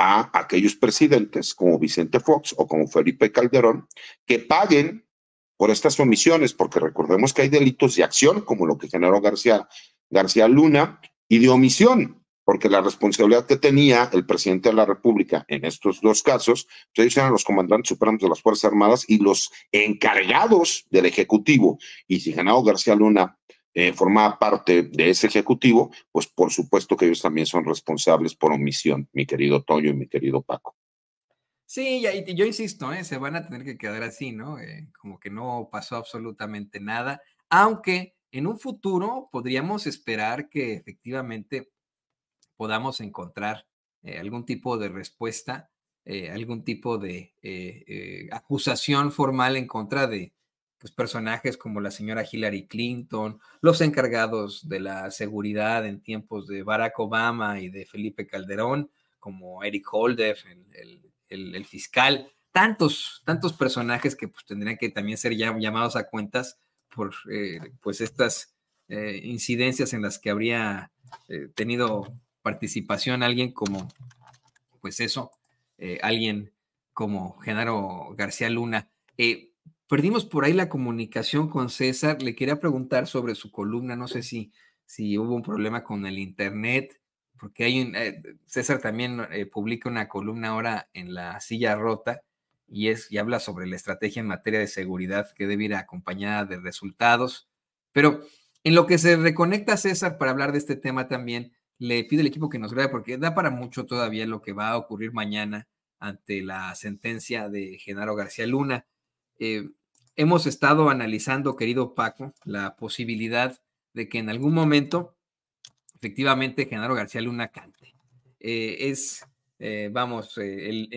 a aquellos presidentes como Vicente Fox o como Felipe Calderón que paguen por estas omisiones? Porque recordemos que hay delitos de acción, como lo que generó García Luna, y de omisión, porque la responsabilidad que tenía el presidente de la República en estos dos casos, pues ellos eran los comandantes supremos de las Fuerzas Armadas y los encargados del Ejecutivo. Y si Genaro García Luna formaba parte de ese Ejecutivo, pues por supuesto que ellos también son responsables por omisión, mi querido Toño y mi querido Paco. Sí, y yo insisto, se van a tener que quedar así, ¿no? Como que no pasó absolutamente nada, aunque en un futuro podríamos esperar que efectivamente podamos encontrar algún tipo de respuesta algún tipo de acusación formal en contra de pues, personajes como la señora Hillary Clinton, los encargados de la seguridad en tiempos de Barack Obama y de Felipe Calderón, como Eric Holder, el fiscal, tantos personajes que pues, tendrían que también ser llamados a cuentas por pues estas incidencias en las que habría tenido participación alguien como, pues eso, alguien como Genaro García Luna. Perdimos por ahí la comunicación con César. Le quería preguntar sobre su columna. No sé si hubo un problema con el internet, porque hay César también publica una columna ahora en La Silla Rota y habla sobre la estrategia en materia de seguridad que debe ir acompañada de resultados. Pero en lo que se reconecta César para hablar de este tema también, le pido al equipo que nos grabe porque da para mucho todavía lo que va a ocurrir mañana ante la sentencia de Genaro García Luna. Hemos estado analizando, querido Paco, la posibilidad de que en algún momento efectivamente Genaro García Luna cante. En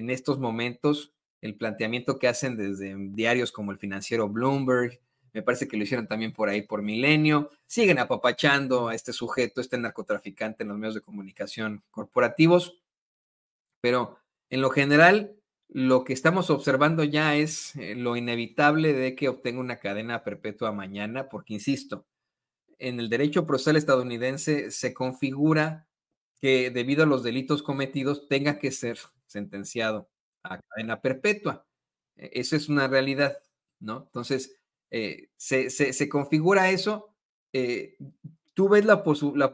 estos momentos el planteamiento que hacen desde diarios como El Financiero, Bloomberg, me parece que lo hicieron también por ahí por Milenio, siguen apapachando a este sujeto, este narcotraficante en los medios de comunicación corporativos, pero en lo general lo que estamos observando ya es lo inevitable de que obtenga una cadena perpetua mañana, porque insisto, en el derecho procesal estadounidense se configura que debido a los delitos cometidos tenga que ser sentenciado a cadena perpetua. Eso es una realidad, ¿no? Entonces, se configura eso. ¿Tú ves la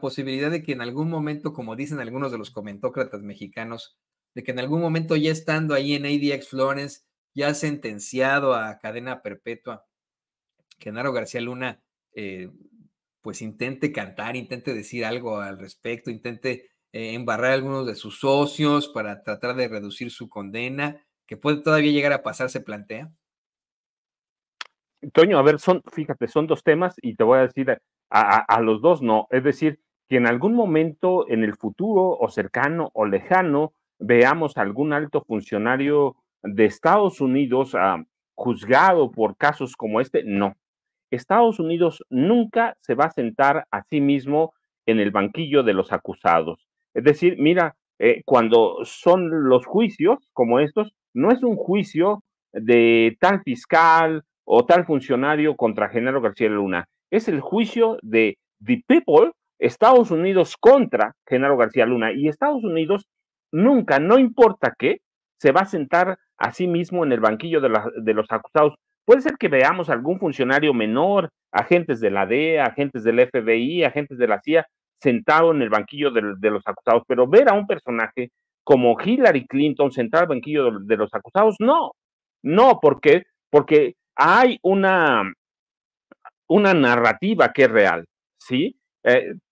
posibilidad de que en algún momento, como dicen algunos de los comentócratas mexicanos, de que en algún momento ya estando ahí en ADX Florence, ya sentenciado a cadena perpetua, Genaro García Luna pues intente cantar, intente decir algo al respecto, intente embarrar a algunos de sus socios para tratar de reducir su condena, que puede todavía llegar a pasar, se plantea? Toño, a ver, fíjate, son dos temas y te voy a decir a los dos no. Es decir, que en algún momento en el futuro o cercano o lejano veamos algún alto funcionario de Estados Unidos juzgado por casos como este, no. Estados Unidos nunca se va a sentar a sí mismo en el banquillo de los acusados. Es decir, mira, cuando son los juicios como estos, no es un juicio de tal fiscal o tal funcionario contra Genaro García Luna. Es el juicio de the people, Estados Unidos contra Genaro García Luna. Y Estados Unidos nunca, no importa qué, se va a sentar a sí mismo en el banquillo de los acusados. Puede ser que veamos algún funcionario menor, agentes de la DEA, agentes del FBI, agentes de la CIA, sentado en el banquillo de los acusados, pero ver a un personaje como Hillary Clinton sentado en el banquillo de los acusados, no, porque hay una narrativa que es real, ¿sí?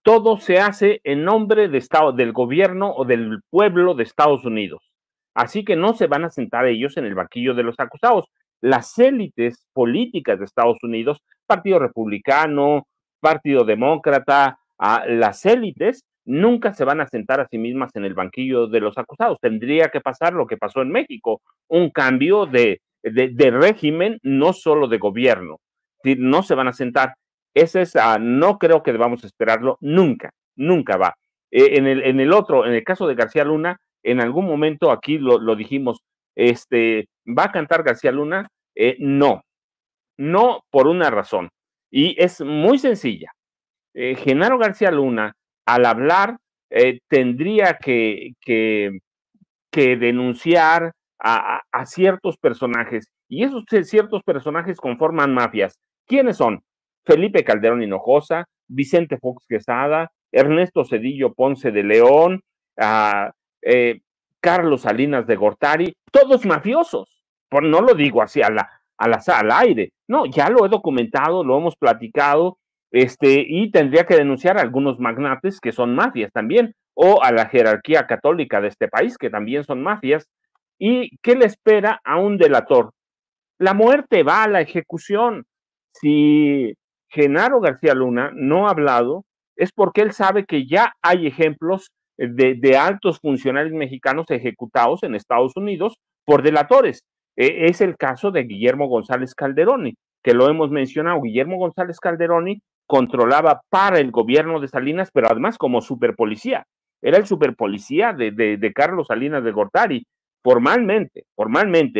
Todo se hace en nombre del gobierno o del pueblo de Estados Unidos. Así que no se van a sentar ellos en el banquillo de los acusados. Las élites políticas de Estados Unidos, Partido Republicano, Partido Demócrata, las élites nunca se van a sentar a sí mismas en el banquillo de los acusados. Tendría que pasar lo que pasó en México, un cambio de régimen, no solo de gobierno. No se van a sentar. No creo que debamos esperarlo nunca va. En el caso de García Luna, en algún momento aquí lo dijimos, ¿va a cantar García Luna? No por una razón, y es muy sencilla. Genaro García Luna, al hablar, tendría que denunciar a ciertos personajes, y esos ciertos personajes conforman mafias. ¿Quiénes son? Felipe Calderón Hinojosa, Vicente Fox Quesada, Ernesto Zedillo Ponce de León, Carlos Salinas de Gortari, todos mafiosos. No lo digo así al aire, no, ya lo he documentado, lo hemos platicado, y tendría que denunciar a algunos magnates que son mafias también, o a la jerarquía católica de este país, que también son mafias. ¿Y qué le espera a un delator? La muerte, va a la ejecución. Si Genaro García Luna no ha hablado, es porque él sabe que ya hay ejemplos de altos funcionarios mexicanos ejecutados en Estados Unidos por delatores. Es el caso de Guillermo González Calderoni, que lo hemos mencionado. Guillermo González Calderoni controlaba para el gobierno de Salinas, pero además como superpolicía. Era el superpolicía de Carlos Salinas de Gortari, formalmente,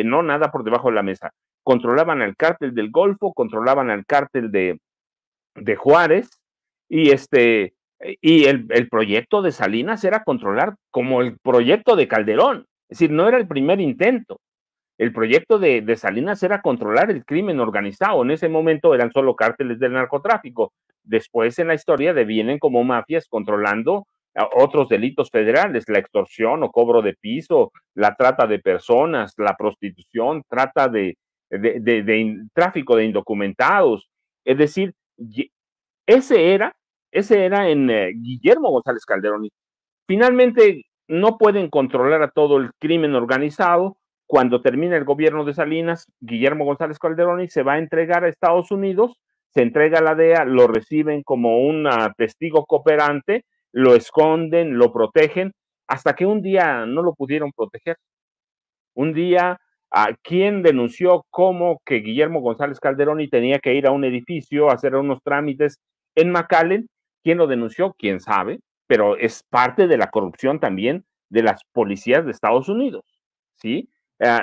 no nada por debajo de la mesa. Controlaban al cártel del Golfo, controlaban al cártel de Juárez, y el proyecto de Salinas era controlar como el proyecto de Calderón. Es decir, no era el primer intento. El proyecto de Salinas era controlar el crimen organizado. En ese momento eran solo cárteles del narcotráfico. Después en la historia devienen como mafias controlando otros delitos federales, la extorsión o cobro de piso, la trata de personas, la prostitución, trata de tráfico de indocumentados. Es decir, ese era en Guillermo González Calderoni. Finalmente no pueden controlar a todo el crimen organizado. Cuando termina el gobierno de Salinas, Guillermo González Calderoni se va a entregar a Estados Unidos, se entrega a la DEA, lo reciben como un testigo cooperante, lo esconden, lo protegen, hasta que un día no lo pudieron proteger. Un día, ¿quién denunció cómo que Guillermo González Calderoni tenía que ir a un edificio a hacer unos trámites en McAllen? ¿Quién lo denunció? ¿Quién sabe? Pero es parte de la corrupción también de las policías de Estados Unidos, ¿sí?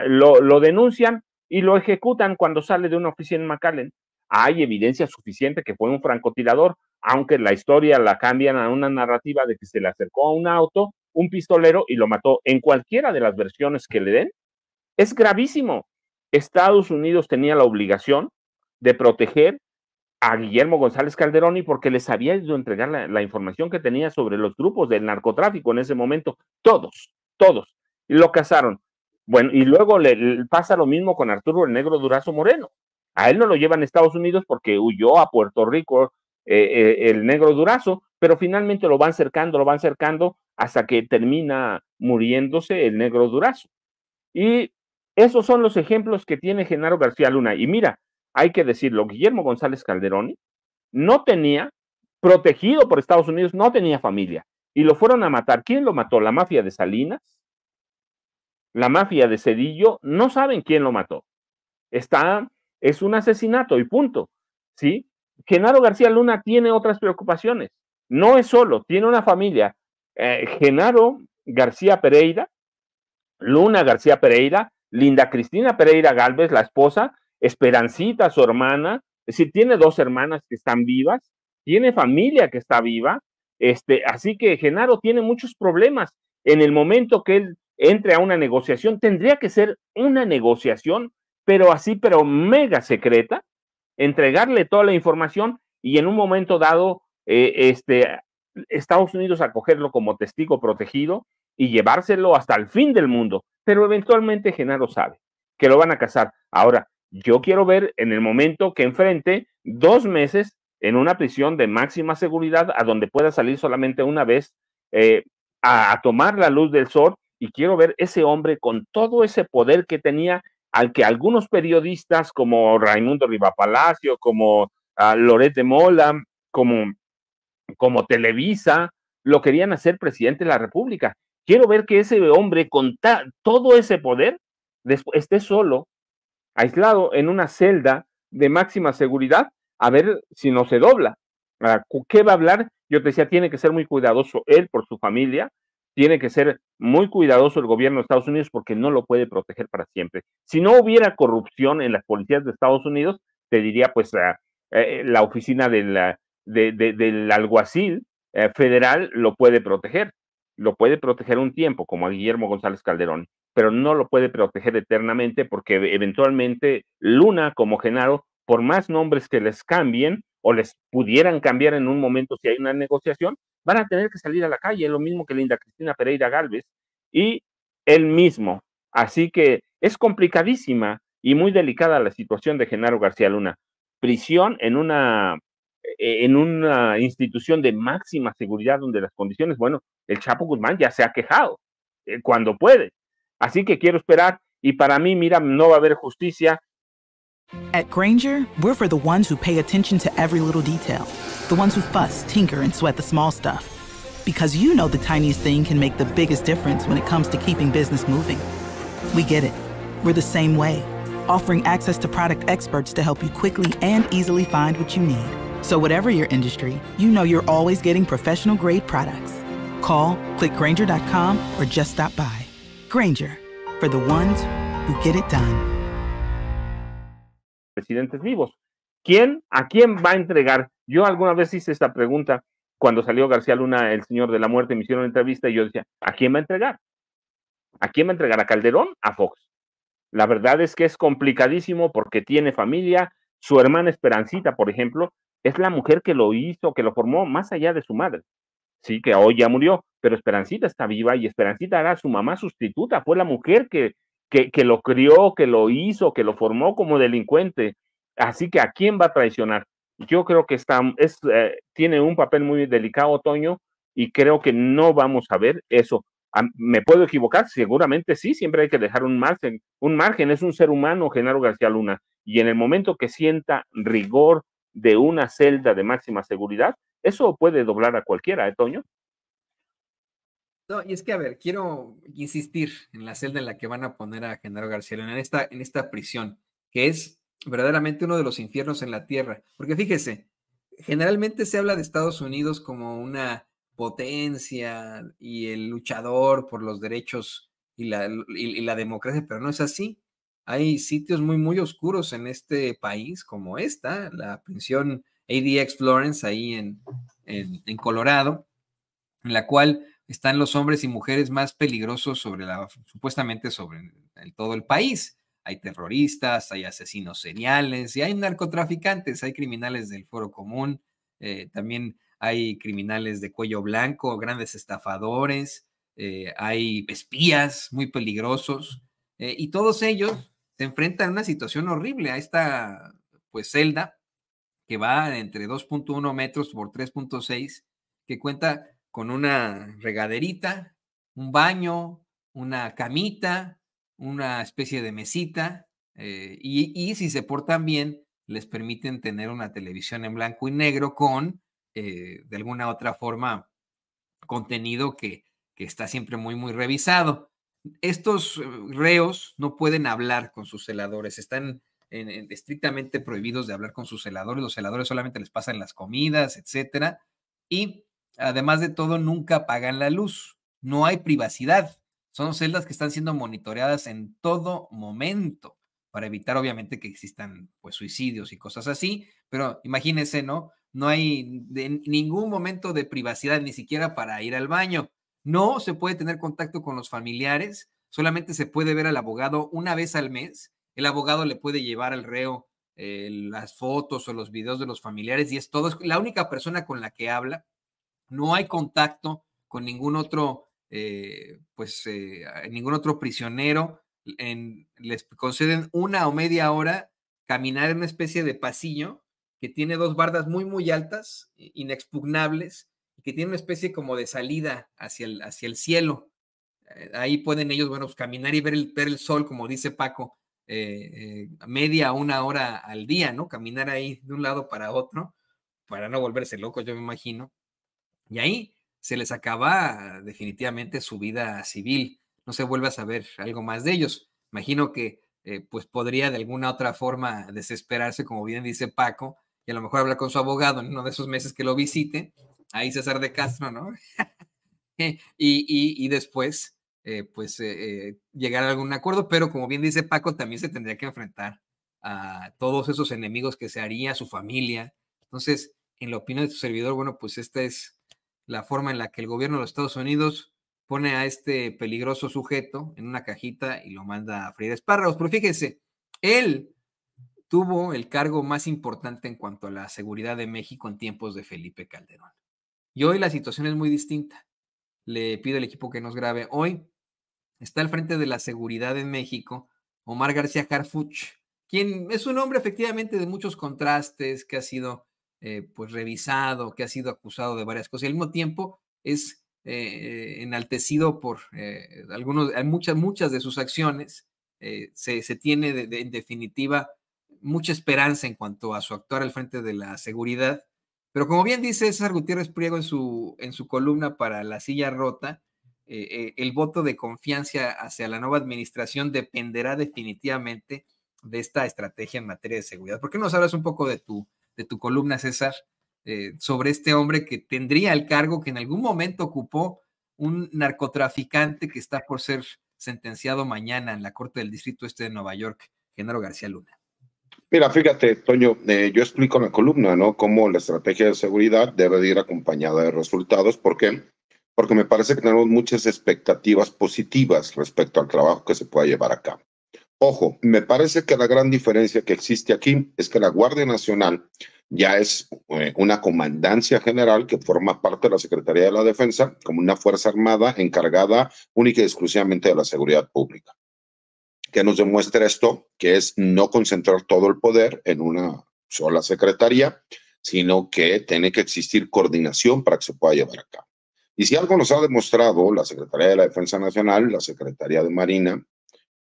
Lo denuncian y lo ejecutan cuando sale de una oficina en McAllen. Hay evidencia suficiente que fue un francotirador, aunque la historia la cambian a una narrativa de que se le acercó a un auto, un pistolero y lo mató. En cualquiera de las versiones que le den, es gravísimo. Estados Unidos tenía la obligación de proteger a Guillermo González Calderoni porque les había ido a entregar la información que tenía sobre los grupos del narcotráfico en ese momento. Todos. Y lo cazaron. Bueno, y luego le pasa lo mismo con Arturo el Negro Durazo Moreno. A él no lo llevan a Estados Unidos porque huyó a Puerto Rico el Negro Durazo, pero finalmente lo van cercando hasta que termina muriéndose el Negro Durazo. Y esos son los ejemplos que tiene Genaro García Luna. Y mira, hay que decirlo, Guillermo González Calderoni no tenía, protegido por Estados Unidos, no tenía familia. Y lo fueron a matar. ¿Quién lo mató? ¿La mafia de Salinas? ¿La mafia de Cedillo? No saben quién lo mató. Es un asesinato y punto, ¿sí? Genaro García Luna tiene otras preocupaciones. No es solo, tiene una familia. Genaro García Pereira, Luna García Pereira, Linda Cristina Pereira Gálvez, la esposa, Esperancita, su hermana, es decir, tiene 2 hermanas que están vivas, tiene familia que está viva, así que Genaro tiene muchos problemas. En el momento que él entre a una negociación, tendría que ser una negociación, pero mega secreta, entregarle toda la información y en un momento dado, Estados Unidos acogerlo como testigo protegido y llevárselo hasta el fin del mundo. Pero eventualmente Genaro sabe que lo van a cazar. Ahora, yo quiero ver en el momento que enfrente 2 meses en una prisión de máxima seguridad a donde pueda salir solamente una vez a tomar la luz del sol, y quiero ver ese hombre con todo ese poder que tenía, al que algunos periodistas como Raimundo Rivapalacio, como Loret de Mola, como Televisa, lo querían hacer presidente de la República. Quiero ver que ese hombre con todo ese poder esté solo, aislado en una celda de máxima seguridad, a ver si no se dobla. ¿Qué va a hablar? Yo te decía, tiene que ser muy cuidadoso él por su familia, tiene que ser muy cuidadoso el gobierno de Estados Unidos porque no lo puede proteger para siempre. Si no hubiera corrupción en las policías de Estados Unidos, te diría, pues, la oficina del alguacil federal lo puede proteger un tiempo, como a Guillermo González Calderón, pero no lo puede proteger eternamente porque eventualmente Luna, como Genaro, por más nombres que les cambien o les pudieran cambiar en un momento si hay una negociación, van a tener que salir a la calle, lo mismo que Linda Cristina Pereira Gálvez y él mismo. Así que es complicadísima y muy delicada la situación de Genaro García Luna. Prisión en una institución de máxima seguridad donde las condiciones, bueno, el Chapo Guzmán ya se ha quejado cuando puede. Así que quiero esperar y para mí, mira, no va a haber justicia. At Grainger, we're for the ones who pay attention to every little detail. The ones who fuss, tinker, and sweat the small stuff. Because you know the tiniest thing can make the biggest difference when it comes to keeping business moving. We get it. We're the same way, offering access to product experts to help you quickly and easily find what you need. So whatever your industry, you know you're always getting professional-grade products. Call, click Grainger.com, or just stop by. Grainger, for the ones who get it done. Presidentes vivos. ¿A quién va a entregar? Yo alguna vez hice esta pregunta cuando salió García Luna, el señor de la muerte, me hicieron una entrevista y yo decía, ¿a quién va a entregar? ¿A quién va a entregar? ¿A Calderón? ¿A Fox? La verdad es que es complicadísimo porque tiene familia. Su hermana Esperancita, por ejemplo, es la mujer que lo hizo, que lo formó más allá de su madre. Sí, que hoy ya murió, pero Esperancita está viva y Esperancita era su mamá sustituta, fue la mujer que lo crió, que lo hizo, que lo formó como delincuente. Así que ¿a quién va a traicionar? Yo creo que tiene un papel muy delicado, Toño, y creo que no vamos a ver eso. ¿Me puedo equivocar? Seguramente sí, siempre hay que dejar un margen, es un ser humano, Genaro García Luna, y en el momento que sienta rigor de una celda de máxima seguridad, eso puede doblar a cualquiera, Toño. No, y es que, a ver, quiero insistir en la celda en la que van a poner a Genaro García Luna, en esta prisión, que es verdaderamente uno de los infiernos en la tierra. Porque fíjese, generalmente se habla de Estados Unidos como una potencia y el luchador por los derechos y la democracia, pero no es así. Hay sitios muy, muy oscuros en este país, como la prisión ADX Florence, ahí en Colorado, en la cual están los hombres y mujeres más peligrosos supuestamente sobre todo el país. Hay terroristas, hay asesinos seriales y hay narcotraficantes, hay criminales del Foro Común, también hay criminales de cuello blanco, grandes estafadores, hay espías muy peligrosos, y todos ellos se enfrentan a una situación horrible, a esta pues celda que va entre 2.1 metros por 3.6, que cuenta con una regaderita, un baño, una camita, una especie de mesita, y si se portan bien, les permiten tener una televisión en blanco y negro con, de alguna otra forma, contenido que está siempre muy, muy revisado. Estos reos no pueden hablar con sus celadores, están estrictamente prohibidos de hablar con sus celadores. Los celadores solamente les pasan las comidas, etcétera, y además de todo, nunca apagan la luz. No hay privacidad. Son celdas que están siendo monitoreadas en todo momento para evitar, obviamente, que existan pues suicidios y cosas así, pero imagínense, ¿no? No hay ningún momento de privacidad, ni siquiera para ir al baño. No se puede tener contacto con los familiares, solamente se puede ver al abogado una vez al mes. El abogado le puede llevar al reo las fotos o los videos de los familiares y es todo. Es la única persona con la que habla. No hay contacto con ningún otro, ningún otro prisionero. Les conceden 1 o media hora caminar en una especie de pasillo que tiene 2 bardas muy, muy altas, inexpugnables, y que tiene una especie como de salida hacia el cielo. Ahí pueden ellos, bueno, pues caminar y ver el sol, como dice Paco, media o 1 hora al día, ¿no? Caminar ahí de un lado para otro, para no volverse locos, yo me imagino. Y ahí se les acaba definitivamente su vida civil. No se vuelve a saber algo más de ellos. Imagino que pues podría de alguna otra forma desesperarse, como bien dice Paco, y a lo mejor hablar con su abogado en uno de esos meses que lo visite, ahí César de Castro, ¿no? y después, llegar a algún acuerdo, pero como bien dice Paco, también se tendría que enfrentar a todos esos enemigos que se haría, a su familia. Entonces, en la opinión de tu servidor, bueno, pues esta es la forma en la que el gobierno de los Estados Unidos pone a este peligroso sujeto en una cajita y lo manda a freír espárragos. Pero fíjese, él tuvo el cargo más importante en cuanto a la seguridad de México en tiempos de Felipe Calderón. Y hoy la situación es muy distinta. Le pido al equipo que nos grabe. Hoy está al frente de la seguridad en México Omar García Harfuch, quien es un hombre efectivamente de muchos contrastes, que ha sido pues revisado, que ha sido acusado de varias cosas y al mismo tiempo es enaltecido por muchas de sus acciones. Se tiene en definitiva mucha esperanza en cuanto a su actuar al frente de la seguridad, Pero como bien dice César Gutiérrez Priego en su columna para La Silla Rota, el voto de confianza hacia la nueva administración dependerá definitivamente de esta estrategia en materia de seguridad. ¿Por qué nos hablas un poco de tu columna, César, sobre este hombre que tendría el cargo que en algún momento ocupó un narcotraficante que está por ser sentenciado mañana en la Corte del Distrito Este de Nueva York, Genaro García Luna? Mira, fíjate, Toño, yo explico en la columna, ¿no? Cómo la estrategia de seguridad debe de ir acompañada de resultados. ¿Por qué? Porque me parece que tenemos muchas expectativas positivas respecto al trabajo que se pueda llevar a cabo. Ojo, me parece que la gran diferencia que existe aquí es que la Guardia Nacional ya es una comandancia general que forma parte de la Secretaría de la Defensa como una fuerza armada encargada única y exclusivamente de la seguridad pública. ¿Qué nos demuestra esto? Que es no concentrar todo el poder en una sola secretaría, sino que tiene que existir coordinación para que se pueda llevar a cabo. Y si algo nos ha demostrado la Secretaría de la Defensa Nacional, la Secretaría de Marina,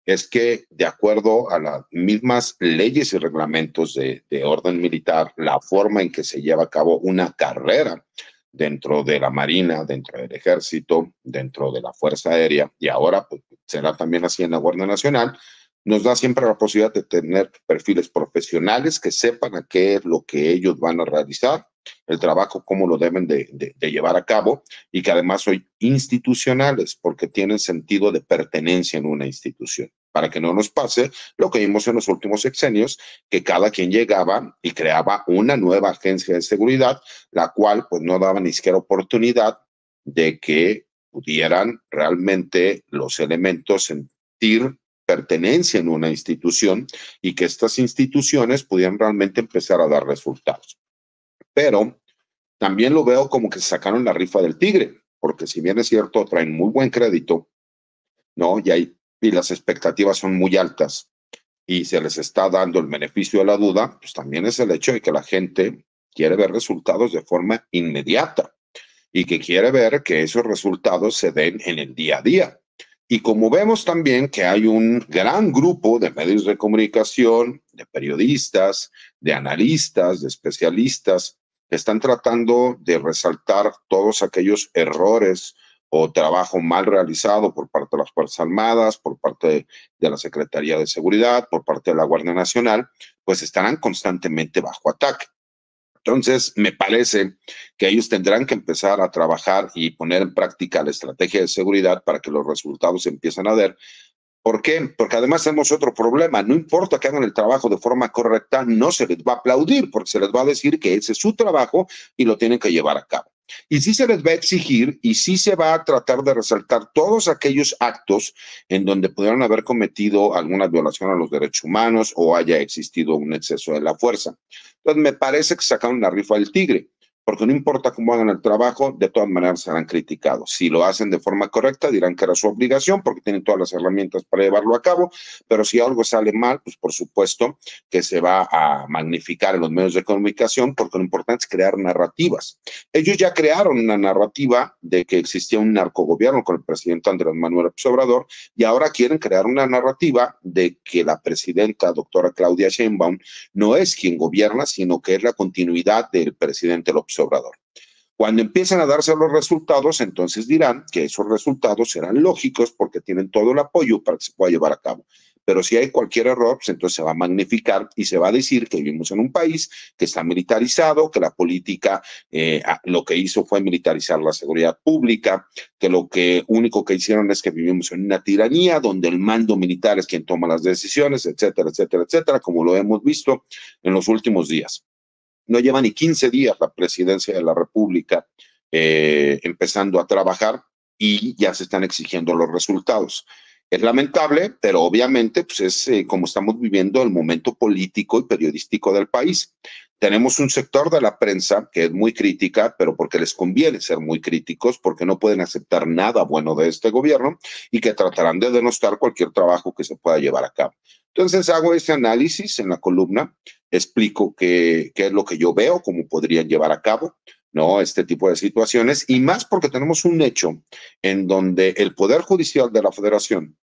es que de acuerdo a las mismas leyes y reglamentos de orden militar, la forma en que se lleva a cabo una carrera dentro de la Marina, dentro del Ejército, dentro de la Fuerza Aérea, y ahora pues, será también así en la Guardia Nacional, nos da siempre la posibilidad de tener perfiles profesionales que sepan a qué es lo que ellos van a realizar, el trabajo, cómo lo deben de llevar a cabo, y que además son institucionales porque tienen sentido de pertenencia en una institución, para que no nos pase lo que vimos en los últimos sexenios, que cada quien llegaba y creaba una nueva agencia de seguridad, la cual pues no daba ni siquiera oportunidad de que pudieran realmente los elementos sentir pertenencia en una institución y que estas instituciones pudieran realmente empezar a dar resultados. Pero también lo veo como que sacaron la rifa del tigre, porque si bien es cierto, traen muy buen crédito, ¿no? Y las expectativas son muy altas y se les está dando el beneficio de la duda, pues también es el hecho de que la gente quiere ver resultados de forma inmediata y que quiere ver que esos resultados se den en el día a día. Y como vemos también que hay un gran grupo de medios de comunicación, de periodistas, de analistas, de especialistas, que están tratando de resaltar todos aquellos errores o trabajo mal realizado por parte de las Fuerzas Armadas, por parte de la Secretaría de Seguridad, por parte de la Guardia Nacional, pues estarán constantemente bajo ataque. Entonces, me parece que ellos tendrán que empezar a trabajar y poner en práctica la estrategia de seguridad para que los resultados se empiecen a ver. ¿Por qué? Porque además tenemos otro problema. No importa que hagan el trabajo de forma correcta, no se les va a aplaudir porque se les va a decir que ese es su trabajo y lo tienen que llevar a cabo. Y sí se les va a exigir y sí se va a tratar de resaltar todos aquellos actos en donde pudieran haber cometido alguna violación a los derechos humanos o haya existido un exceso de la fuerza. Entonces me parece que sacaron la rifa del tigre, porque no importa cómo hagan el trabajo, de todas maneras serán criticados. Si lo hacen de forma correcta, dirán que era su obligación, porque tienen todas las herramientas para llevarlo a cabo, pero si algo sale mal, pues por supuesto que se va a magnificar en los medios de comunicación, porque lo importante es crear narrativas. Ellos ya crearon una narrativa de que existía un narcogobierno con el presidente Andrés Manuel López Obrador, y ahora quieren crear una narrativa de que la presidenta, doctora Claudia Sheinbaum, no es quien gobierna, sino que es la continuidad del presidente López Obrador. Cuando empiezan a darse los resultados, entonces dirán que esos resultados serán lógicos porque tienen todo el apoyo para que se pueda llevar a cabo. Pero si hay cualquier error, pues entonces se va a magnificar y se va a decir que vivimos en un país que está militarizado, que la política lo que hizo fue militarizar la seguridad pública, que lo único que hicieron es que vivimos en una tiranía donde el mando militar es quien toma las decisiones, etcétera, etcétera, etcétera, como lo hemos visto en los últimos días. No lleva ni 15 días la presidencia de la República empezando a trabajar y ya se están exigiendo los resultados. Es lamentable, pero obviamente pues es como estamos viviendo el momento político y periodístico del país. Tenemos un sector de la prensa que es muy crítica, pero porque les conviene ser muy críticos, porque no pueden aceptar nada bueno de este gobierno y que tratarán de denostar cualquier trabajo que se pueda llevar a cabo. Entonces hago ese análisis en la columna, explico qué es lo que yo veo, cómo podrían llevar a cabo, ¿no? Este tipo de situaciones, y más porque tenemos un hecho en donde el Poder Judicial de la Federación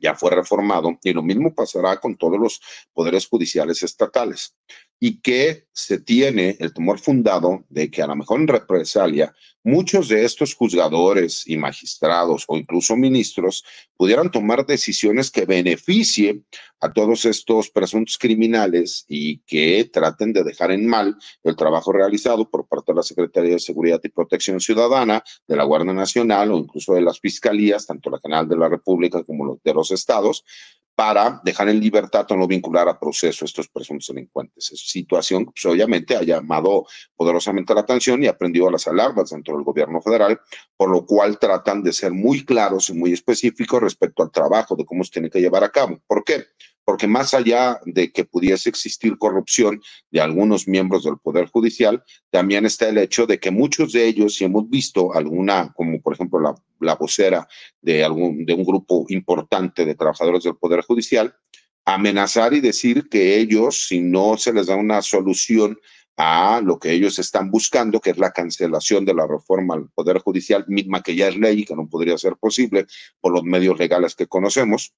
ya fue reformado y lo mismo pasará con todos los poderes judiciales estatales. y que se tiene el temor fundado de que a lo mejor en represalia muchos de estos juzgadores y magistrados o incluso ministros pudieran tomar decisiones que beneficien a todos estos presuntos criminales y que traten de dejar en mal el trabajo realizado por parte de la Secretaría de Seguridad y Protección Ciudadana, de la Guardia Nacional o incluso de las fiscalías, tanto la General de la República como de los estados, para dejar en libertad o no vincular a proceso a estos presuntos delincuentes. Es situación que pues, obviamente ha llamado poderosamente la atención y ha prendido a las alarmas dentro del gobierno federal, por lo cual tratan de ser muy claros y muy específicos respecto al trabajo, de cómo se tiene que llevar a cabo. ¿Por qué? Porque más allá de que pudiese existir corrupción de algunos miembros del Poder Judicial, también está el hecho de que muchos de ellos, si hemos visto alguna, como por ejemplo la vocera de un grupo importante de trabajadores del Poder Judicial, amenazar y decir que ellos, si no se les da una solución a lo que ellos están buscando, que es la cancelación de la reforma al Poder Judicial, misma que ya es ley y que no podría ser posible por los medios legales que conocemos,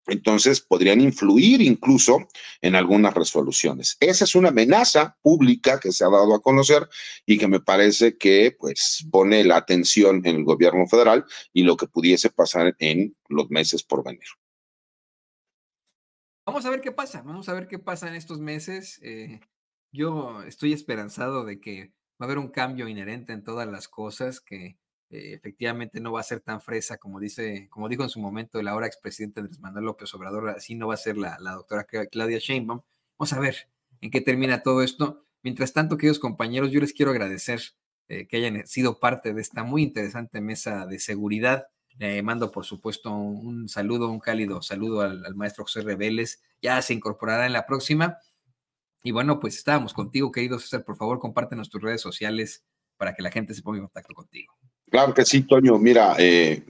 entonces podrían influir incluso en algunas resoluciones. Esa es una amenaza pública que se ha dado a conocer y que me parece que pues pone la atención en el gobierno federal y lo que pudiese pasar en los meses por venir. Vamos a ver qué pasa, vamos a ver qué pasa en estos meses. Yo estoy esperanzado de que va a haber un cambio inherente en todas las cosas, que efectivamente no va a ser tan fresa como dijo en su momento el ahora expresidente Andrés Manuel López Obrador, así no va a ser la doctora Claudia Sheinbaum. Vamos a ver en qué termina todo esto. Mientras tanto, queridos compañeros, yo les quiero agradecer que hayan sido parte de esta muy interesante mesa de seguridad. Le mando, por supuesto, un saludo, un cálido saludo al maestro José Reveles. Ya se incorporará en la próxima. Y bueno, pues estábamos contigo, querido César. Por favor, compártenos tus redes sociales para que la gente se ponga en contacto contigo. Claro que sí, Toño. Mira,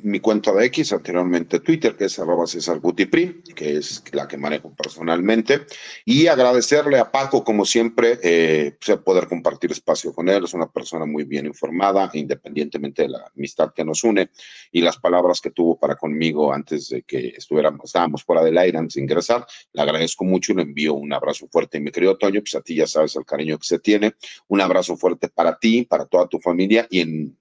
mi cuenta de X, anteriormente Twitter, que es @CésarGutiPri, que es la que manejo personalmente. Y agradecerle a Paco, como siempre, poder compartir espacio con él. Es una persona muy bien informada, independientemente de la amistad que nos une y las palabras que tuvo para conmigo antes de que estábamos fuera del aire, antes de ingresar. Le agradezco mucho y le envío un abrazo fuerte. Y mi querido Toño, pues a ti ya sabes el cariño que se tiene. Un abrazo fuerte para ti, para toda tu familia y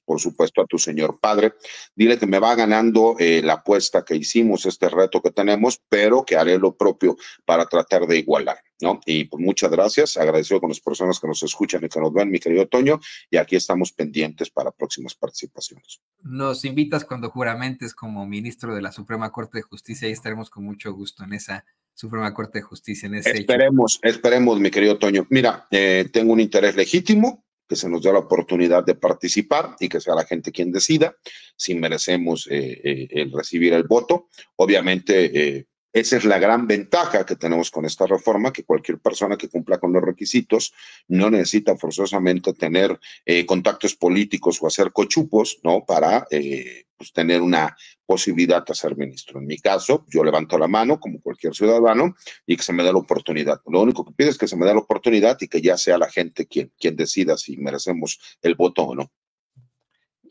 por supuesto a tu señor padre. Dile que me va ganando la apuesta que hicimos, este reto que tenemos, pero que haré lo propio para tratar de igualar, ¿no? Y pues muchas gracias, agradecido con las personas que nos escuchan y que nos ven, mi querido Toño, y aquí estamos pendientes para próximas participaciones. Nos invitas cuando juramentes como ministro de la Suprema Corte de Justicia y estaremos con mucho gusto en esa Suprema Corte de Justicia, en ese Esperemos, mi querido Toño. Mira, tengo un interés legítimo, que se nos dé la oportunidad de participar y que sea la gente quien decida si merecemos el recibir el voto. Obviamente, esa es la gran ventaja que tenemos con esta reforma, que cualquier persona que cumpla con los requisitos no necesita forzosamente tener contactos políticos o hacer cochupos, ¿no? Para pues, tener una posibilidad de ser ministro. En mi caso, yo levanto la mano como cualquier ciudadano y que se me dé la oportunidad. Lo único que pido es que se me dé la oportunidad y que ya sea la gente quien decida si merecemos el voto o no.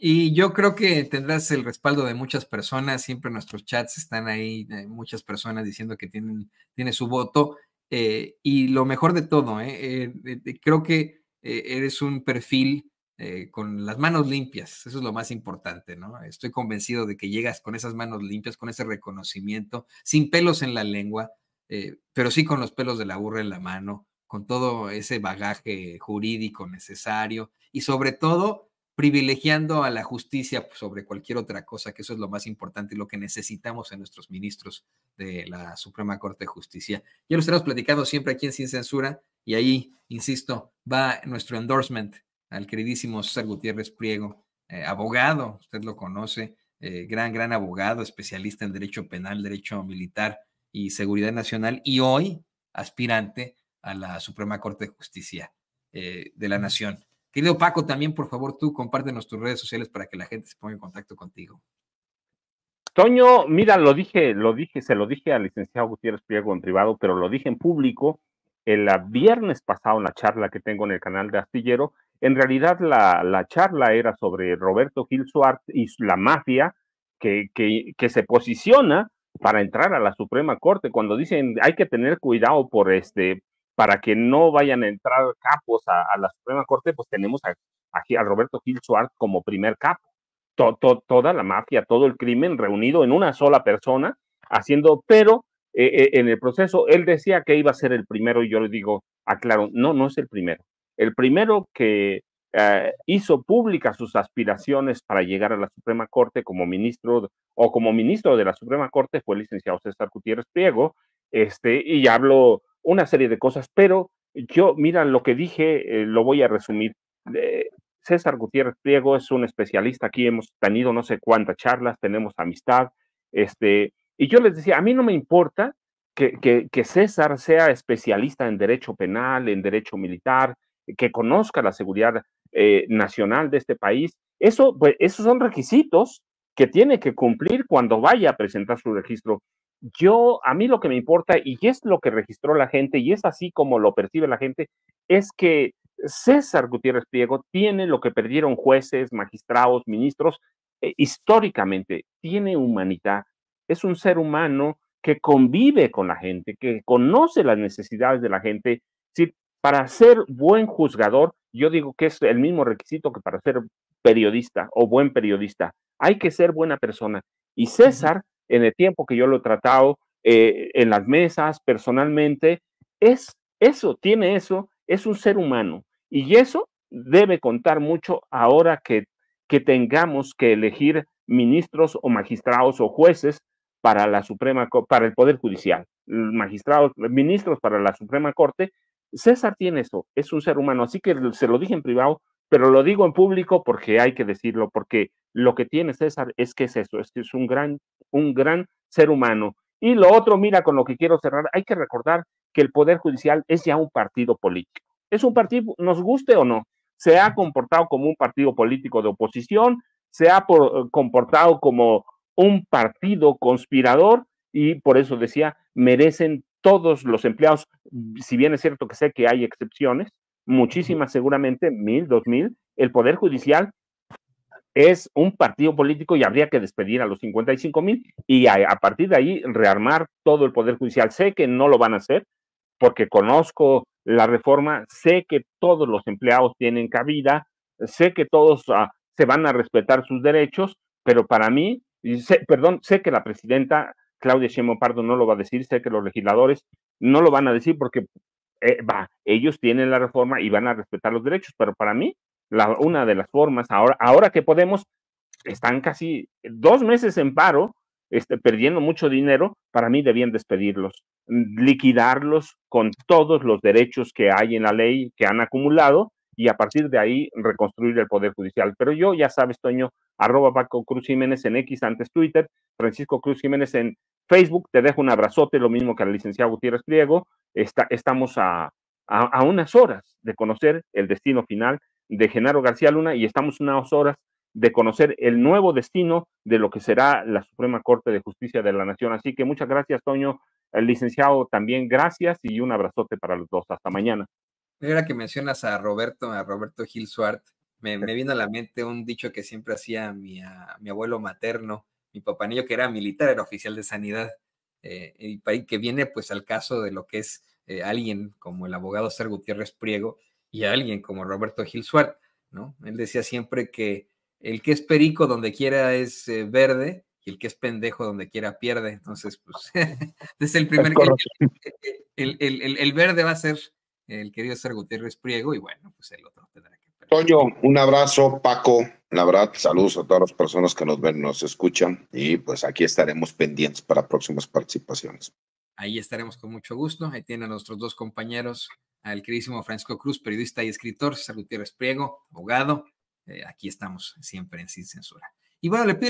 Y yo creo que tendrás el respaldo de muchas personas. Siempre en nuestros chats están ahí muchas personas diciendo que tiene su voto. Y lo mejor de todo, creo que eres un perfil con las manos limpias. Eso es lo más importante, ¿no? Estoy convencido de que llegas con esas manos limpias, con ese reconocimiento, sin pelos en la lengua, pero sí con los pelos de la burra en la mano, con todo ese bagaje jurídico necesario y sobre todo privilegiando a la justicia sobre cualquier otra cosa, que eso es lo más importante y lo que necesitamos en nuestros ministros de la Suprema Corte de Justicia. Ya lo estaremos platicando siempre aquí en Sin Censura y ahí, insisto, va nuestro endorsement al queridísimo César Gutiérrez Priego, abogado, usted lo conoce, gran abogado, especialista en derecho penal, derecho militar y seguridad nacional, y hoy aspirante a la Suprema Corte de Justicia de la Nación. Querido Paco, también, por favor, tú compártenos tus redes sociales para que la gente se ponga en contacto contigo. Toño, mira, se lo dije al licenciado Gutiérrez Priego en privado, pero lo dije en público el viernes pasado en la charla que tengo en el canal de Astillero. En realidad la charla era sobre Roberto Gil Suárez y la mafia que se posiciona para entrar a la Suprema Corte. Cuando dicen hay que tener cuidado para que no vayan a entrar capos a la Suprema Corte, pues tenemos aquí a Roberto Gil Suárez como primer capo. Toda la mafia, todo el crimen reunido en una sola persona, haciendo, pero en el proceso él decía que iba a ser el primero, y yo le digo, aclaro, no es el primero. El primero que hizo públicas sus aspiraciones para llegar a la Suprema Corte como ministro de la Suprema Corte fue el licenciado César Gutiérrez Priego, y habló una serie de cosas, pero yo, mira, lo que dije, lo voy a resumir. César Gutiérrez Priego es un especialista, aquí hemos tenido no sé cuántas charlas, tenemos amistad, y yo les decía, a mí no me importa que César sea especialista en derecho penal, en derecho militar, que conozca la seguridad nacional de este país. Pues, esos son requisitos que tiene que cumplir cuando vaya a presentar su registro. A mí lo que me importa, y es lo que registró la gente, y es así como lo percibe la gente, es que César Gutiérrez Priego tiene lo que perdieron jueces, magistrados, ministros, históricamente, tiene humanidad, es un ser humano que convive con la gente, que conoce las necesidades de la gente. Sí, para ser buen juzgador, yo digo que es el mismo requisito que para ser periodista o buen periodista. Hay que ser buena persona. Y César, en el tiempo que yo lo he tratado, en las mesas, personalmente, tiene eso, es un ser humano. Y eso debe contar mucho ahora que tengamos que elegir ministros o magistrados o jueces para para el Poder Judicial, magistrados, ministros para la Suprema Corte. César tiene eso, es un ser humano, así que se lo dije en privado, pero lo digo en público porque hay que decirlo, porque lo que tiene César es que es eso, es que es un gran ser humano. Y lo otro, mira, con lo que quiero cerrar, hay que recordar que el Poder Judicial es ya un partido político. Es un partido, nos guste o no, se ha comportado como un partido político de oposición, se ha comportado como un partido conspirador, y por eso decía, merecen todos los empleados, si bien es cierto que sé que hay excepciones, muchísimas seguramente, 1,000, 2,000, el Poder Judicial es un partido político y habría que despedir a los 55,000 y a partir de ahí rearmar todo el Poder Judicial. Sé que no lo van a hacer porque conozco la reforma, sé que todos los empleados tienen cabida, sé que todos se van a respetar sus derechos, pero para mí, sé que la presidenta Claudia Sheinbaum Pardo no lo va a decir, sé que los legisladores no lo van a decir porque ellos tienen la reforma y van a respetar los derechos, pero para mí, una de las formas, ahora que podemos, están casi 2 meses en paro, perdiendo mucho dinero, para mí debían despedirlos, liquidarlos con todos los derechos que hay en la ley que han acumulado y a partir de ahí reconstruir el Poder Judicial. Pero yo, ya sabes, Toño, @Paco Cruz Jiménez en X, antes Twitter, Francisco Cruz Jiménez en Facebook, te dejo un abrazote, lo mismo que al licenciado Gutiérrez Priego. Estamos a unas horas de conocer el destino final de Genaro García Luna y estamos unas horas de conocer el nuevo destino de lo que será la Suprema Corte de Justicia de la Nación. Así que muchas gracias, Toño. El licenciado también, gracias y un abrazote para los dos. Hasta mañana. Ahora que mencionas a Roberto Gil Suárez, me vino a la mente un dicho que siempre hacía mi abuelo materno, mi papanillo, que era militar, era oficial de sanidad, y que viene pues al caso de lo que es alguien como el abogado César Gutiérrez Priego y alguien como Roberto Gil Suárez, ¿no? Él decía siempre que el que es perico donde quiera es verde y el que es pendejo donde quiera pierde. Entonces, pues, desde el primer el verde va a ser el querido César Gutiérrez Priego y bueno, pues el otro tendrá que perder. Toño, un abrazo, Paco, la verdad, saludos a todas las personas que nos ven, nos escuchan y pues aquí estaremos pendientes para próximas participaciones. Ahí estaremos con mucho gusto. Ahí tienen a nuestros dos compañeros, al queridísimo Francisco Cruz, periodista y escritor, César Gutiérrez Priego, abogado. Aquí estamos siempre en Sin Censura. Y bueno, le pido